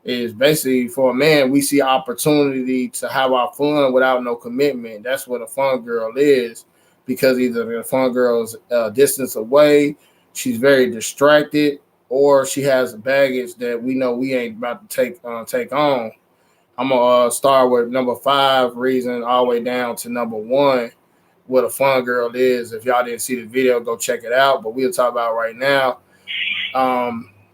Is basically for a man, we see opportunity to have our fun without no commitment. That's what a fun girl is. Because either the fun girl's distance away, she's very distracted, or she has baggage that we know we ain't about to take on. I'm gonna start with number 5 reason all the way down to number 1. What a fun girl is. If y'all didn't see the video, go check it out. But we'll talk about it right now.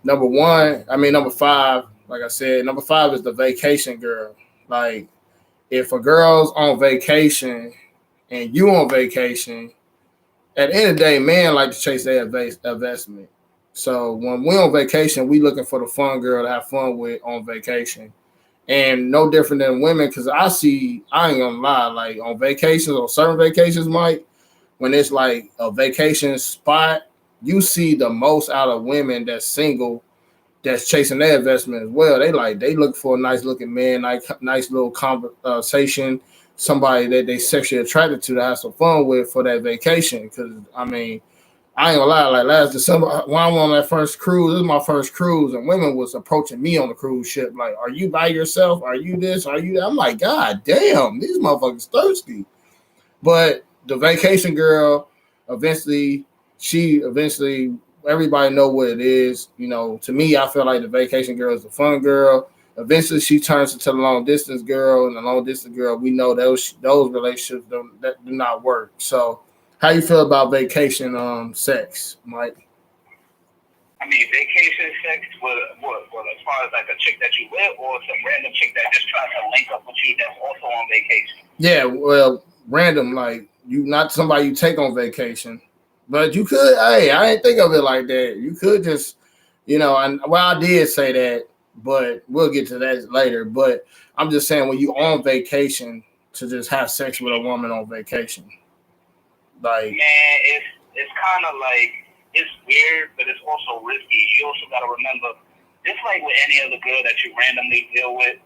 Number 5. Like I said, number 5 is the vacation girl. Like if a girl's on vacation and you on vacation, at the end of the day, men like to chase their investment. So when we're on vacation, we looking for the fun girl to have fun with on vacation. And no different than women, because I ain't gonna lie, like on vacations, on certain vacations, Mike, when it's like a vacation spot you see the most out of women that's single, that's chasing their investment as well. They look for a nice looking man, nice little conversation, somebody that they sexually attracted to have some fun with for that vacation. Because I mean, I ain't gonna lie, like last December when I went on that first cruise, this is my first cruise, and women was approaching me on the cruise ship, like, "Are you by yourself? Are you this? Are you that?" I'm like, God damn, these motherfuckers thirsty. But the vacation girl, eventually, she everybody know what it is. You know, to me, I feel like the vacation girl is the fun girl. Eventually, she turns into the long distance girl, and the long distance girl, we know those relationships that do not work. So, how you feel about vacation sex, Mike? I mean, vacation sex with as far as like a chick that you with, or some random chick that just tries to link up with you that's also on vacation. Yeah, well, random, like you not somebody you take on vacation, but you could. Hey, I didn't think of it like that. You could just, and well, I did say that, but we'll get to that later. But I'm just saying when you on vacation to just have sex with a woman on vacation, like Man, it's kind of like it's weird, but it's also risky. You also got to remember, just like with any other girl that you randomly deal with,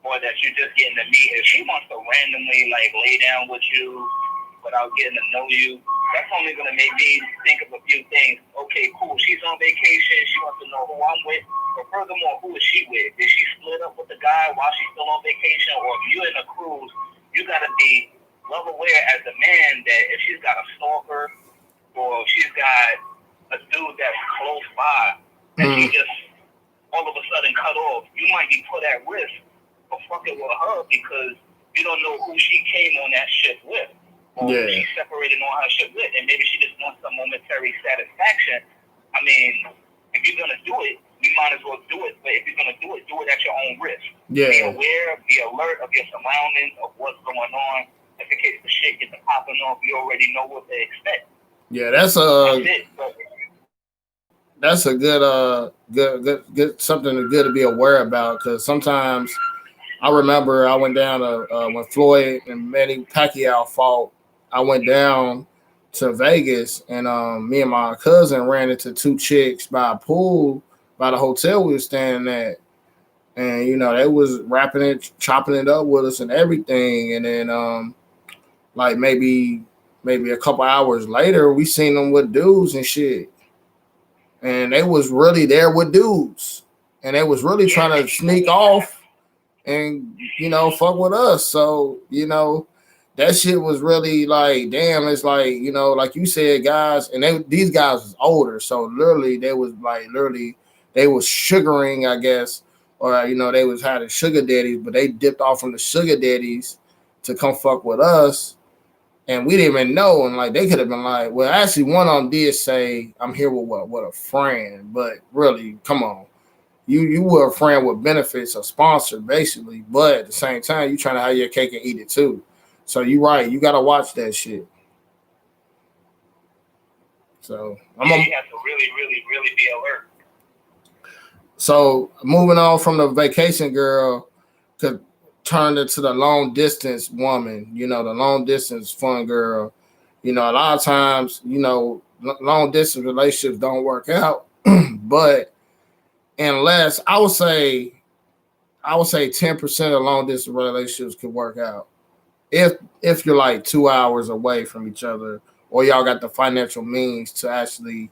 or that you're just getting to meet, if she wants to randomly like lay down with you without getting to know you, that's only gonna make me think of a few things. Okay, cool. She's on vacation. She wants to know who I'm with. But furthermore, who is she with? Did she split up with the guy while she's still on vacation? Or if you're in a cruise, you gotta be well aware as a man that if she's got a stalker or if she's got a dude that's close by and she just all of a sudden cut off, you might be put at risk for fucking with her because you don't know who she came on that ship with. Or who she separated on her ship with, and maybe she just wants some momentary satisfaction. I mean, if you're gonna do it, you might as well do it. But if you're gonna do it at your own risk. Yeah. Be aware, be alert of your surroundings, of what's going on. If in case the shit gets popping off, you already know what to expect. Yeah, that's a good something good to be aware about because sometimes I remember I went down to when Floyd and Manny Pacquiao fought. I went down to Vegas and me and my cousin ran into two chicks by a pool by the hotel we were staying at. And they was rapping it, chopping it up with us and everything. And then like maybe a couple hours later, we seen them with dudes and shit. And they was really there with dudes. And they was really trying to sneak off and fuck with us. So, that shit was really like, damn, it's like, like you said, guys, and these guys was older, so they was sugaring, I guess, or they was having sugar daddies, but they dipped off from the sugar daddies to come fuck with us, and we didn't even know, and like they could have been like, well, actually, one of them did say, "I'm here with a friend," but really, come on. You were a friend with benefits, a sponsor, basically, but at the same time, you trying to have your cake and eat it too. So you're right. You gotta watch that shit. So you have to really, really, really be alert. So moving on from the vacation girl to turn into the long distance woman. The long distance fun girl. A lot of times, long distance relationships don't work out, but unless I would say 10% of long distance relationships could work out. If you're like 2 hours away from each other, or y'all got the financial means to actually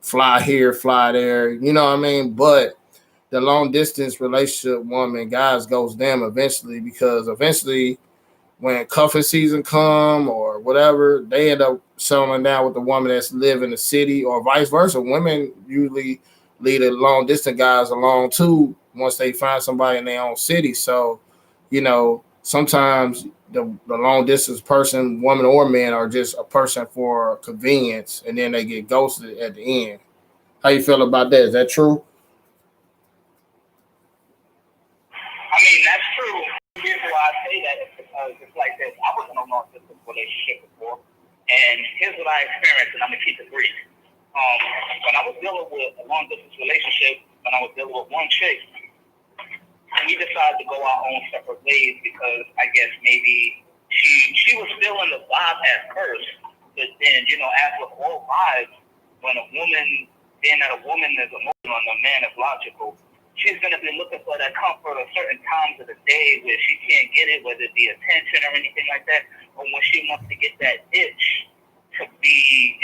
fly here, fly there, you know what I mean? But the long distance relationship woman, guys, goes down eventually because eventually when cuffing season come or whatever, they end up settling down with the woman that's live in the city or vice versa. Women usually lead the long distance guys along too once they find somebody in their own city. So, sometimes the long distance person, woman or man, are just a person for convenience, and then they get ghosted at the end. How you feel about that? Is that true? I mean, that's true. The reason why I say that is because it's like this. I was in a long distance relationship before, and here's what I experienced, and I'm gonna keep it brief. When I was dealing with a long distance relationship, when I was dealing with one chick, and we decided to go our own separate ways because I guess maybe she was feeling the vibe at first, but then as with all vibes, when a woman, being that a woman is emotional and a man is logical, she's going to be looking for that comfort at certain times of the day where she can't get it, whether it be attention or anything like that, or when she wants to get that itch to be,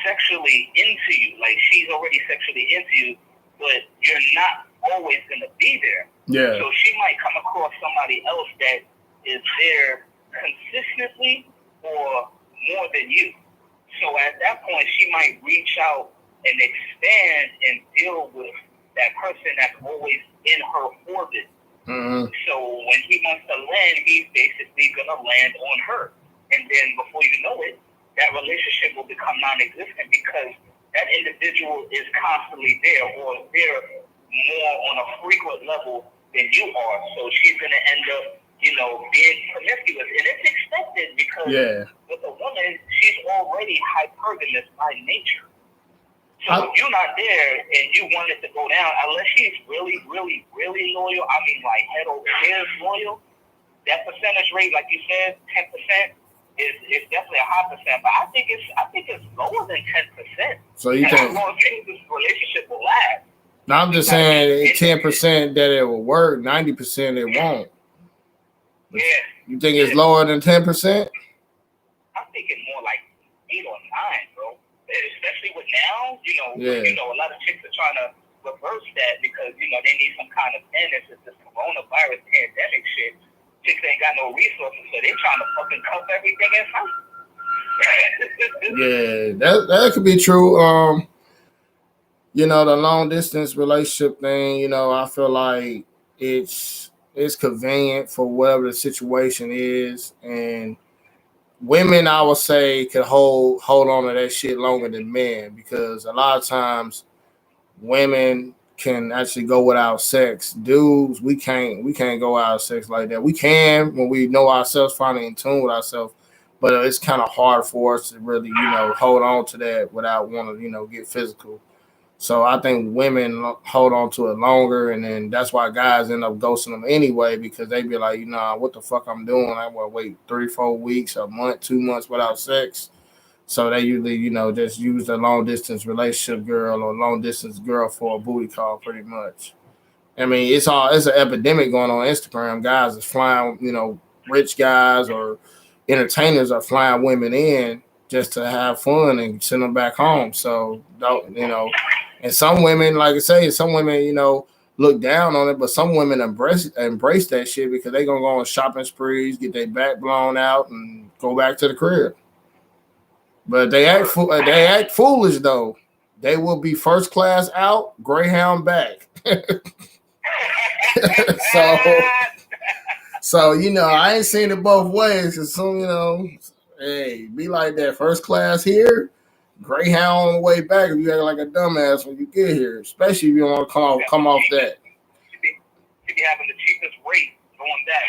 sexually into you. Like, she's already sexually into you, but you're not always going to be there. Yeah. So she might come across somebody else that is there consistently or more than you. So at that point, she might reach out and expand and deal with that person that's always in her orbit. Mm-hmm. So when he wants to land, he's basically going to land on her. And then before you know it, that relationship will become non-existent because that individual is constantly there or there more on a frequent level than you are. So she's going to end up, being promiscuous. And it's expected because with a woman, she's already hypergamous by nature. So if you're not there and you want it to go down, unless she's really, really, really loyal, I mean like head over heels loyal, that percentage rate, like you said, 10%, is definitely a high percent. But I think it's lower than 10%. So you think this relationship will last? No, I'm just saying 10% that it will work, 90% it won't. Yeah. You think it's lower than 10%? I'm thinking more like 8 or 9, bro. Especially with now, a lot of chicks are trying to reverse that because, they need some kind of finish with this coronavirus pandemic shit. Chicks ain't got no resources, so they trying to fucking cuff everything in sight. Yeah, that could be true. The long distance relationship thing, I feel like it's convenient for whatever the situation is, and women, I would say, could hold on to that shit longer than men because a lot of times women can actually go without sex. Dudes, we can't go without sex like that. We can when we know ourselves, finally in tune with ourselves, but it's kind of hard for us to really, hold on to that without wanting to, get physical. So I think women hold on to it longer, and then that's why guys end up ghosting them anyway because they be like, what the fuck I'm doing? I want to wait 3-4 weeks, a month, 2 months without sex. So they usually, just use the long distance relationship girl or long distance girl for a booty call, pretty much. I mean, it's an epidemic going on Instagram. Guys are flying, rich guys or entertainers are flying women in just to have fun and send them back home. So, and some women, like I say, look down on it, but some women embrace that shit because they gonna go on shopping sprees, get their back blown out, and go back to the crib. But they act foolish though. They will be first class out, Greyhound back. So I ain't seen it both ways. Cause some, hey, be like that. First class here, Greyhound on the way back. If you act like a dumbass when you get here, especially if you don't want to come off that. Should be having the cheapest rate going back,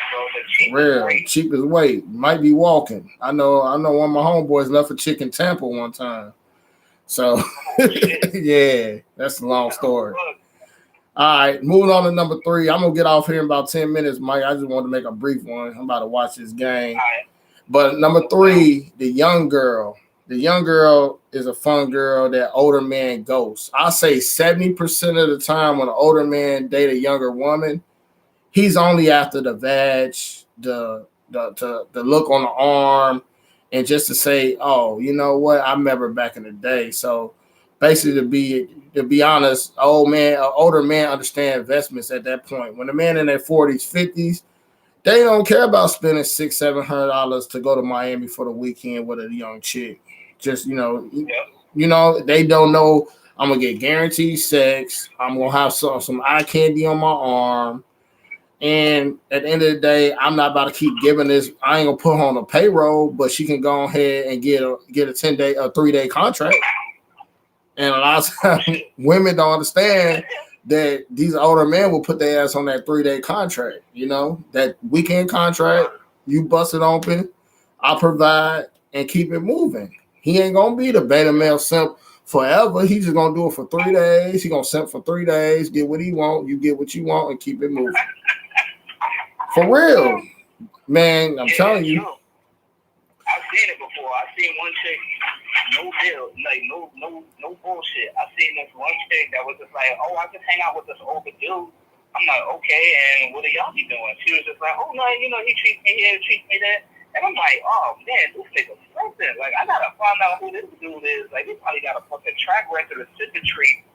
bro. The cheapest weight. Might be walking. I know one of my homeboys left a chick in Tampa one time. So yeah, that's a long story. All right, moving on to number 3. I'm gonna get off here in about 10 minutes, Mike. I just wanted to make a brief one. I'm about to watch this game. Right. But number 3, the young girl. The young girl is a fun girl that older man ghosts. I'll say 70% of the time when an older man date a younger woman, he's only after the vag, the look on the arm, and just to say, oh, you know what? I remember back in the day. So basically, to be honest, older man understand investments at that point. When a man in their 40s, 50s, they don't care about spending $600-$700 to go to Miami for the weekend with a young chick. Just they don't know I'm gonna get guaranteed sex. I'm gonna have some eye candy on my arm. And at the end of the day, I'm not about to keep giving this. I ain't gonna put her on a payroll, but she can go ahead and get a 3-day contract. And a lot of times, women don't understand that these older men will put their ass on that 3-day contract. That weekend contract. You bust it open, I provide, and keep it moving. He ain't gonna be the beta male simp forever. He's just gonna do it for 3 days. He gonna simp for 3 days, get what he want, you get what you want, and keep it moving. For real, man, I'm telling you. I've seen it before. I've seen one chick, no deal, like no bullshit. I seen this one chick that was just like, oh, I just hang out with this older dude. I'm like, okay, and what do y'all be doing? She was just like, oh no, you know, he treats me here, treats me there. And I'm like, oh man, this nigga's something. Like, I gotta find out who this dude is. Like, he probably got a fucking track record of sympatry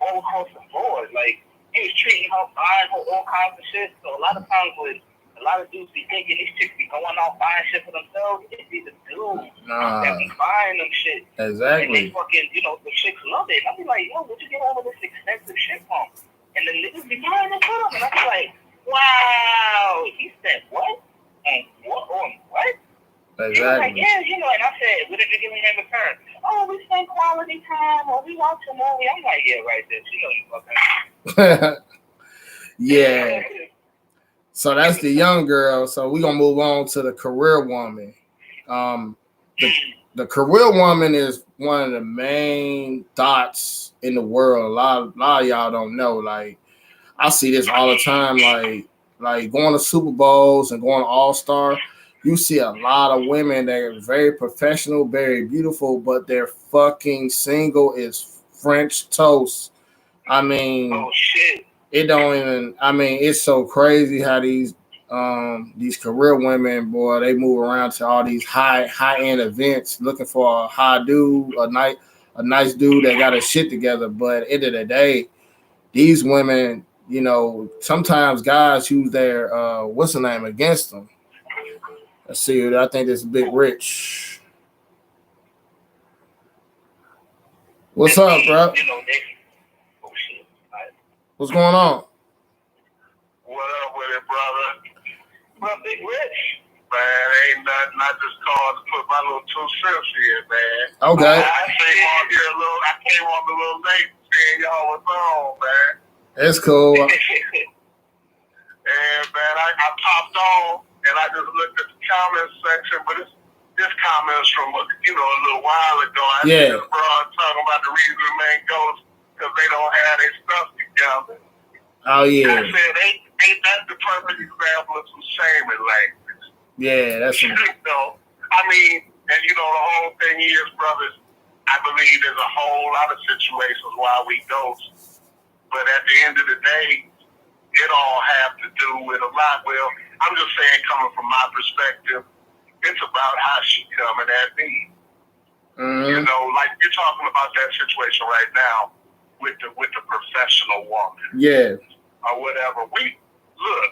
all across the board. Like, he was treating her, buying her all kinds of shit. So a lot of times with a lot of dudes be thinking these chicks be going out buying shit for themselves, it be the dudes that be buying them shit. Exactly. And they fucking, you know, the chicks love it. And I be like, yo, where'd you get all of this expensive shit from? And the niggas be buying it for them. And I be like, wow. He said, what? And what? On what? Exactly. He was like, yeah, you know, and I said, what did you give me in return? Oh, we spend quality time, or we watch a movie. I'm like, yeah, right there. You know you fucking. Yeah. So that's the young girl. So we're gonna move on to the career woman. The career woman is one of the main dots in the world. A lot of y'all don't know. Like, I see this all the time. Like going to Super Bowls and going to All-Star. You see a lot of women that are very professional, very beautiful, but they're fucking single as French toast. I mean, oh shit. It don't even. I mean, it's so crazy how these career women, boy, they move around to all these high end events looking for a high dude, a nice dude that got his shit together. But at the end of the day, these women, you know, sometimes guys use their what's the name against them. Let's see. I think this Big Rich. What's up, bro? You know, What's going on? What up with it, brother? Well, Big Rich. Man, ain't nothing. I just called to put my little 2 cents in, man. Okay. I came on a little late seeing y'all was on, man. That's cool. And man, I popped on and I just looked at the comment section, but this comment's from a little while ago. I see this broad talking about the reason the man goes because they don't have their stuff together. Oh yeah. I said, ain't that the perfect example of some shaming language? Yeah, that's you know. I mean, and the whole thing is, brothers, I believe there's a whole lot of situations why we ghost. But at the end of the day, it all have to do with a lot. Well, I'm just saying, coming from my perspective, it's about how she coming at me. Mm-hmm. You know, like you're talking about that situation right now with the professional woman. Yeah. Or whatever. Look,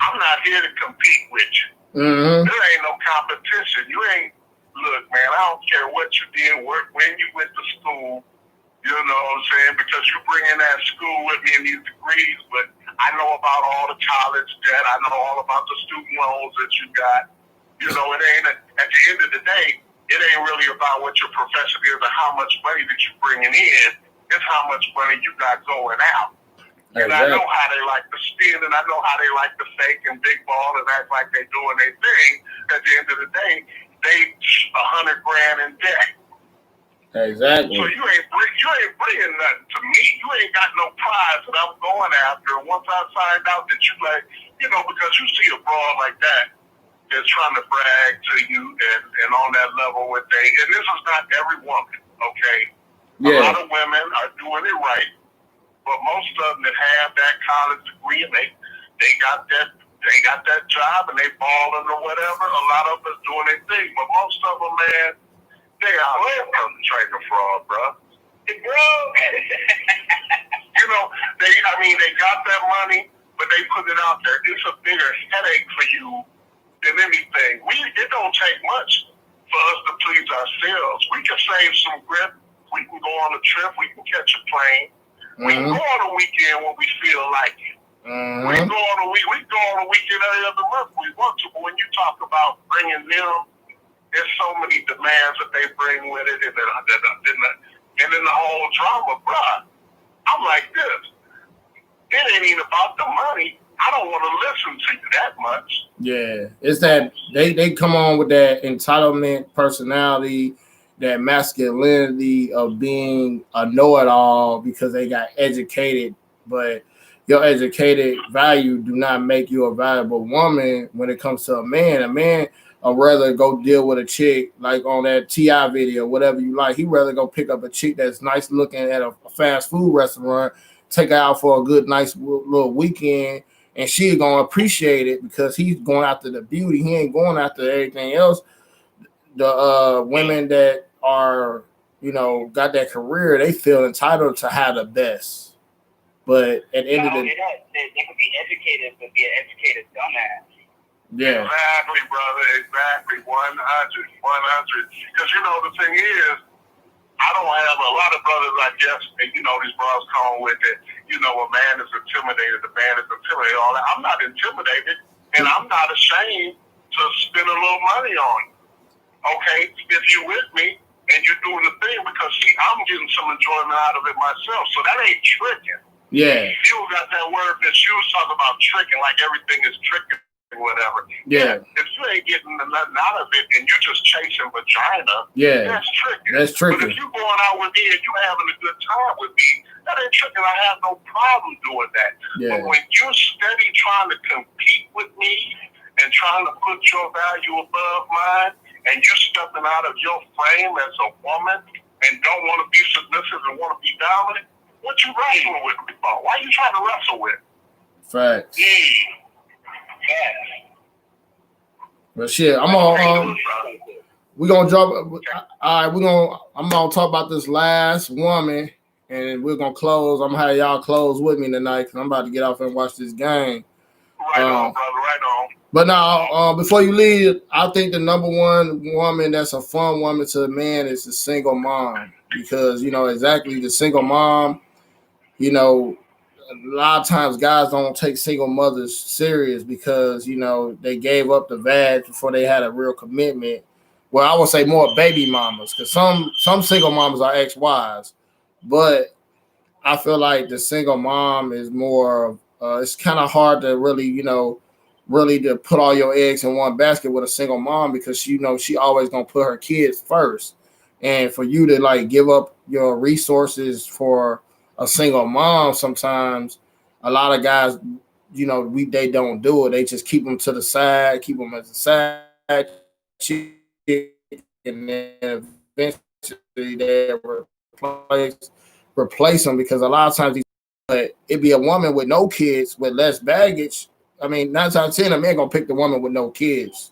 I'm not here to compete with you. Mm-hmm. There ain't no competition. Look, man, I don't care what you did, when you went to school, you know what I'm saying, because you bring in that school with me in these degrees, but I know about all the college debt. I know all about the student loans that you got. You know, at the end of the day, it ain't really about what your profession is or how much money that you're bringing in. It's how much money you got going out. And I know how they like to spin, and I know how they like to fake and big ball and act like they doing their thing. At the end of the day, they $100,000 in debt. Exactly. So you ain't bringing nothing to me. You ain't got no prize that I'm going after. And once I find out that you because you see a broad like that that's trying to brag to you and on that level and this is not every woman, okay? Yeah. A lot of women are doing it right. But most of them that have that college degree and they got that job and they balling or whatever, a lot of them is doing their thing. But most of them, man, they out there perpetrating fraud, bro. Bro. They got that money, but they put it out there. It's a bigger headache for you than anything. It don't take much for us to please ourselves. We can save some grip. We can go on a trip. We can catch a plane. We can go on a weekend when we feel like it. Mm-hmm. We can go on a weekend every other month when we want to. But when you talk about bringing them, there's so many demands that they bring with it, and then the whole drama, bruh. I'm like this. It ain't even about the money. I don't want to listen to you that much. Yeah, it's that they come on with that entitlement personality, that masculinity of being a know-it-all because they got educated, but your educated value do not make you a valuable woman when it comes to a man. A man or rather go deal with a chick like on that T.I. video, whatever you like. He'd rather go pick up a chick that's nice looking at a fast food restaurant, take her out for a good, nice little weekend, and she's gonna appreciate it because he's going after the beauty. He ain't going after everything else. The women that are, got that career, they feel entitled to have the best. But at the end of the day, they could be educated, but be an educated dumbass. Yeah. Exactly, brother. Exactly. 100. Because, the thing is, I don't have a lot of brothers, I guess, and these brothers come with it. A man is intimidated, all that. I'm not intimidated, and I'm not ashamed to spend a little money on you. Okay? If you're with me and you're doing the thing, because, see, I'm getting some enjoyment out of it myself, so that ain't tricking. Yeah. You got that word that you was talking about tricking, like everything is tricking. Whatever. Yeah. If you ain't getting nothing out of it and you just chasing vagina, that's tricky. That's tricky. But if you going out with me and you having a good time with me, that ain't tricky. I have no problem doing that. Yeah. But when you're steady trying to compete with me and trying to put your value above mine, and you stepping out of your frame as a woman and don't want to be submissive and want to be dominant, what you wrestling with me for? Why you trying to wrestle with? Facts. But shit, I'm on. We're gonna drop. All right, I'm gonna talk about this last woman, and we're gonna close. I'm gonna have y'all close with me tonight because I'm about to get off and watch this game. Right on, brother. Right on. But now, before you leave, I think the number one woman that's a fun woman to a man is the single mom, because exactly the single mom. A lot of times guys don't take single mothers serious because, they gave up the vag before they had a real commitment. Well, I would say more baby mamas, because some single mamas are ex-wives, but I feel like the single mom is more, it's kind of hard to really, really to put all your eggs in one basket with a single mom, because she always going to put her kids first. And for you to like give up your resources for a single mom, sometimes a lot of guys, they don't do it. They just keep them to the side, keep them as a side chick, and then eventually they replace them, because a lot of times it'd be a woman with no kids with less baggage. I mean, 9 times out of 10, a man gonna pick the woman with no kids,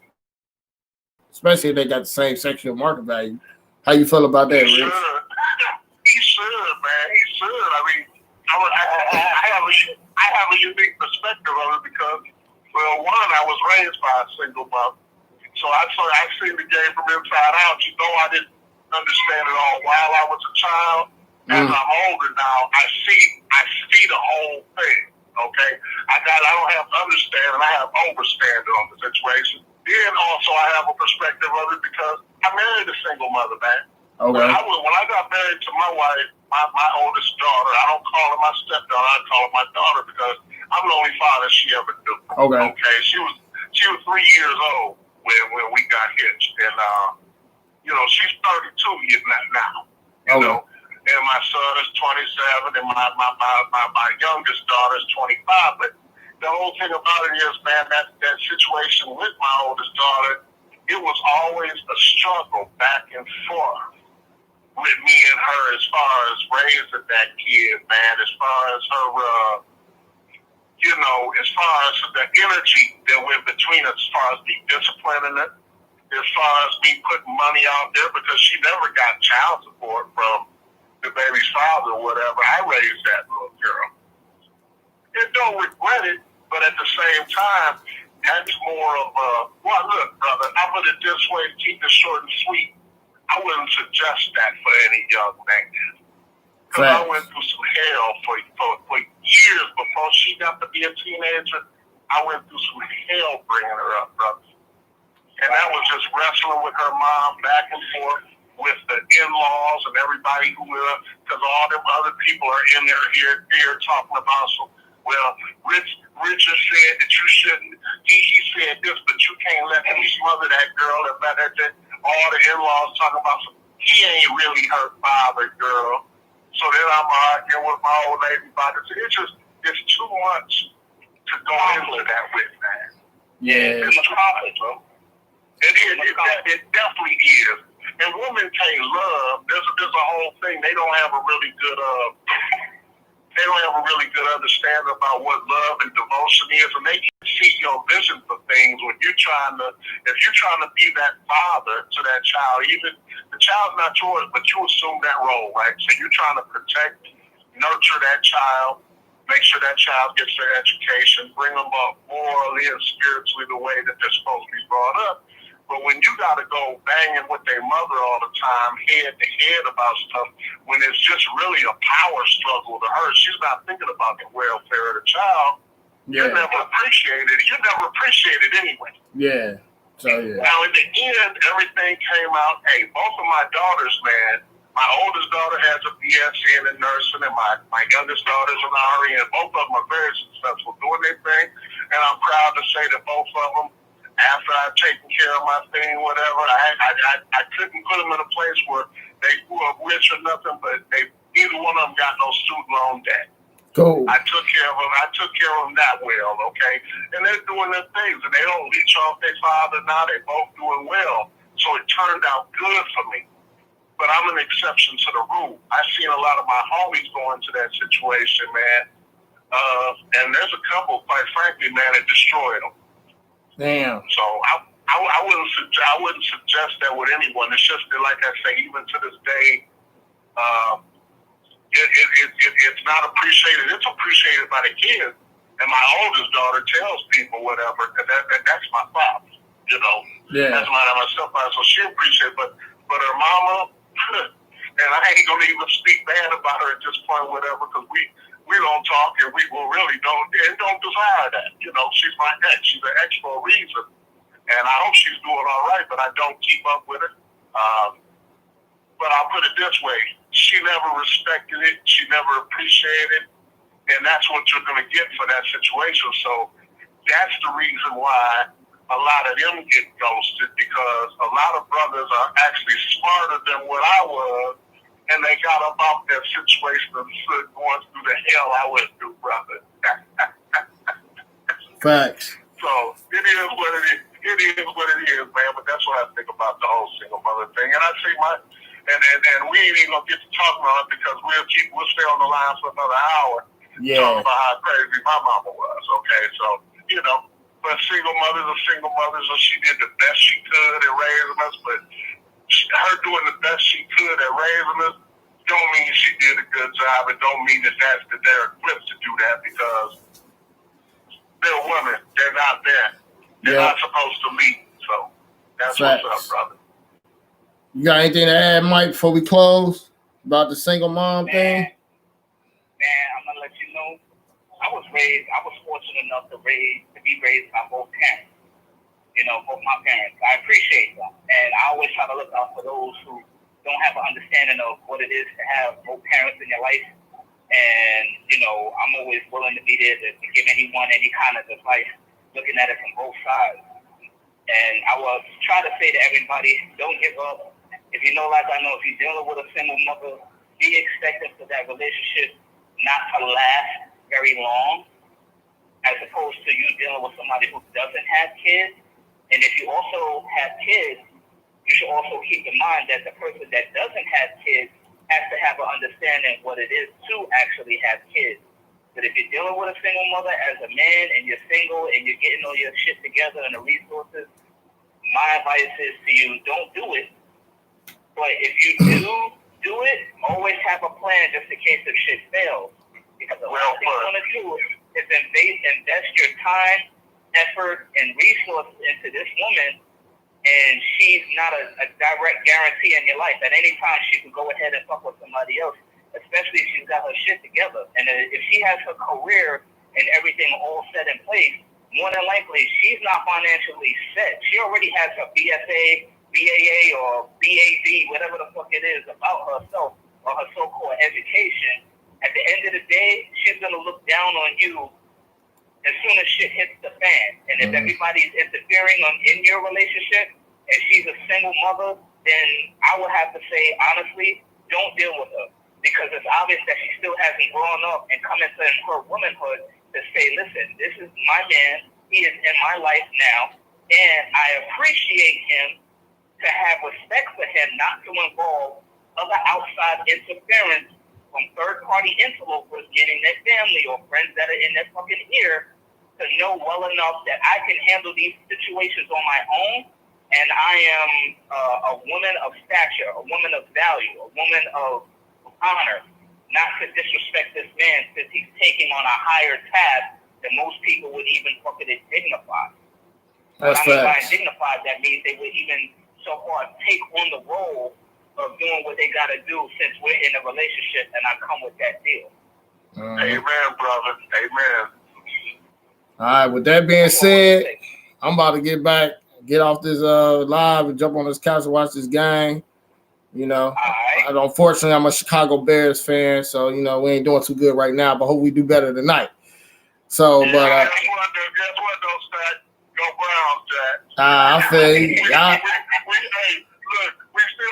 especially if they got the same sexual market value. How you feel about that, Rich? He should, man. He should. I mean, I have a unique perspective of it because, well, one, I was raised by a single mother, so I seen the game from inside out. I didn't understand it all while I was a child. As I'm older now, I see the whole thing. Okay, I don't have understanding. I have overstanding on the situation. Then also I have a perspective of it because I married a single mother, man. Okay. When I got married to my wife, my oldest daughter, I don't call her my stepdaughter, I call her my daughter because I'm the only father she ever knew. Okay. Okay. She was 3 years old when we got hitched, and she's 32 years now. You know, and my son is 27, and my youngest daughter is 25. But the whole thing about it is, man, that situation with my oldest daughter, it was always a struggle back and forth with me and her as far as raising that kid, man, as far as her, as far as the energy that went between us, as far as me disciplining it, as far as me putting money out there, because she never got child support from the baby's father or whatever. I raised that little girl. And don't regret it, but at the same time, that's more of a, well, look, brother, I put it this way, keep it short and sweet. I wouldn't suggest that for any young man. Because I went through some hell for years before she got to be a teenager. I went through some hell bringing her up, brother. And that was just wrestling with her mom back and forth with the in-laws and everybody because all them other people are in there here talking about some, well, Richard said that you shouldn't, he said this, but you can't let him smother that girl and let that. All the in-laws talking about some, he ain't really her father, girl. So then I'm arguing with my old lady about it. It's too much to go into that with, man. Yeah. It's a topic, bro. It definitely is. And women can't love. There's a whole thing. They don't have a really good understanding about what love and devotion is, and they can see your vision for things when if you're trying to be that father to that child, even the child's not yours, but you assume that role, right? So you're trying to protect, nurture that child, make sure that child gets their education, bring them up morally and spiritually the way that they're supposed to be brought up. But when you got to go banging with their mother all the time, head to head about stuff, when it's just really a power struggle to her, she's not thinking about the welfare of the child. Yeah. You never appreciate it. You never appreciate it anyway. Yeah. So, yeah. Now, in the end, everything came out. Hey, both of my daughters, man, my oldest daughter has a BSc in nursing, and my youngest daughter's an RN. Both of them are very successful doing their thing. And I'm proud to say that both of them, after I've taken care of my thing, whatever, I couldn't put them in a place where they grew up rich or nothing, but neither one of them got no student loan debt. Cool. I took care of them that well, okay? And they're doing their things, and they don't leech off their father now. They're both doing well. So it turned out good for me. But I'm an exception to the rule. I've seen a lot of my homies go into that situation, man. And there's a couple, quite frankly, man, that destroyed them. Damn. So I wouldn't suggest that with anyone. It's just that, like I say, even to this day, it's not appreciated. It's appreciated by the kids. And my oldest daughter tells people whatever, because that's my father, you know. Yeah. That's my stepfather, so she appreciates it. But her mama, and I ain't gonna even speak bad about her at this point, whatever, because we don't talk, and we really don't desire that. You know, she's my ex. She's an ex for a reason. And I hope she's doing all right, but I don't keep up with it. But I'll put it this way. She never respected it. She never appreciated it. And that's what you're going to get for that situation. So that's the reason why a lot of them get ghosted, because a lot of brothers are actually smarter than what I was. And they got about that situation of going through the hell I went through, brother. Facts. So it is what it is. It is what it is, man. But that's what I think about the whole single mother thing. And I see and we ain't even gonna get to talk about it, because we'll stay on the line for another hour. Yeah. Talking about how crazy my mama was. Okay, so you know, but single mothers are single mothers, and she did the best she could at raising us. But her doing the best she could at raising us don't mean she did a good job. It don't mean that they're equipped to do that, because they're women. They're not there. They're not supposed to lead. So that's Facts. What's up, brother. You got anything to add, Mike, before we close about the single mom thing? Man, I'm gonna let you know. I was fortunate enough to be raised by both parents. You know, both my parents. I appreciate them, and I always try to look out for those who don't have an understanding of what it is to have both parents in your life. And you know, I'm always willing to be there to give anyone any kind of advice, looking at it from both sides. And I will try to say to everybody, don't give up. If you know, like I know, if you're dealing with a single mother, be expecting for that relationship not to last very long, as opposed to you dealing with somebody who doesn't have kids. And if you also have kids, you should also keep in mind that the person that doesn't have kids has to have an understanding what it is to actually have kids. But if you're dealing with a single mother as a man and you're single and you're getting all your shit together and the resources, my advice is to you, don't do it. But if you do it, always have a plan just in case the shit fails. Because the last thing you want to do is invest your time, effort, and resources into this woman, and she's not a direct guarantee in your life. At any time, she can go ahead and fuck with somebody else, especially if she's got her shit together. And if she has her career and everything all set in place, more than likely, she's not financially set. She already has her BSA, BAA, or BAD, whatever the fuck it is, about herself or her so-called education. At the end of the day, she's going to look down on you as soon as shit hits the fan. And if everybody's interfering in your relationship and she's a single mother, then I would have to say, honestly, don't deal with her. Because it's obvious that she still hasn't grown up and come into her womanhood to say, listen, this is my man. He is in my life now. And I appreciate him to have respect for him, not to involve other outside interference from third-party interlopers, meaning their family or friends that are in their fucking ear, to know well enough that I can handle these situations on my own, and I am a woman of stature, a woman of value, a woman of honor, not to disrespect this man since he's taking on a higher task than most people would even fucking dignify. That's By facts. dignified, that means they would even so far take on the role of doing what they got to do since we're in a relationship and I come with that deal. Amen, brother. Amen. All right, with that being said, I'm about to get off this live and jump on this couch and watch this game. You know, unfortunately, I'm a Chicago Bears fan, so you know we ain't doing too good right now. But hope we do better tonight. So, but guess what, though, Stat? Go Browns, Jack. I feel you. Hey, look, we still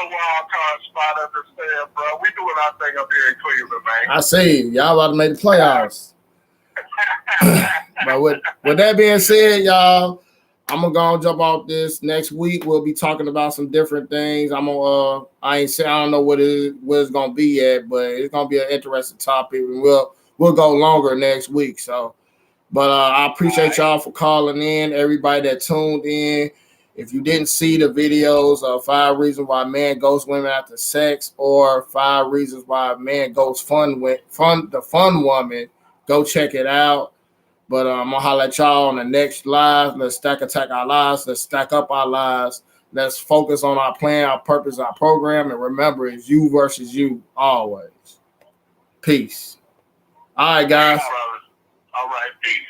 a wild card spot, understand, bro. We doing our thing up here in Cleveland, man. I see you. Y'all about to make the playoffs. But with that being said, y'all, I'm gonna go and jump off this. Next week we'll be talking about some different things. I don't know what it's gonna be yet, but it's gonna be an interesting topic, and we'll go longer next week. So, but I appreciate y'all for calling in. Everybody that tuned in. If you didn't see the videos of 5 reasons why man ghosts women after sex, or 5 reasons why a man ghosts the fun woman, go check it out. But I'm going to holler at y'all on the next live. Let's attack our lives. Let's stack up our lives. Let's focus on our plan, our purpose, our program. And remember, it's you versus you always. Peace. All right, guys. All right, peace.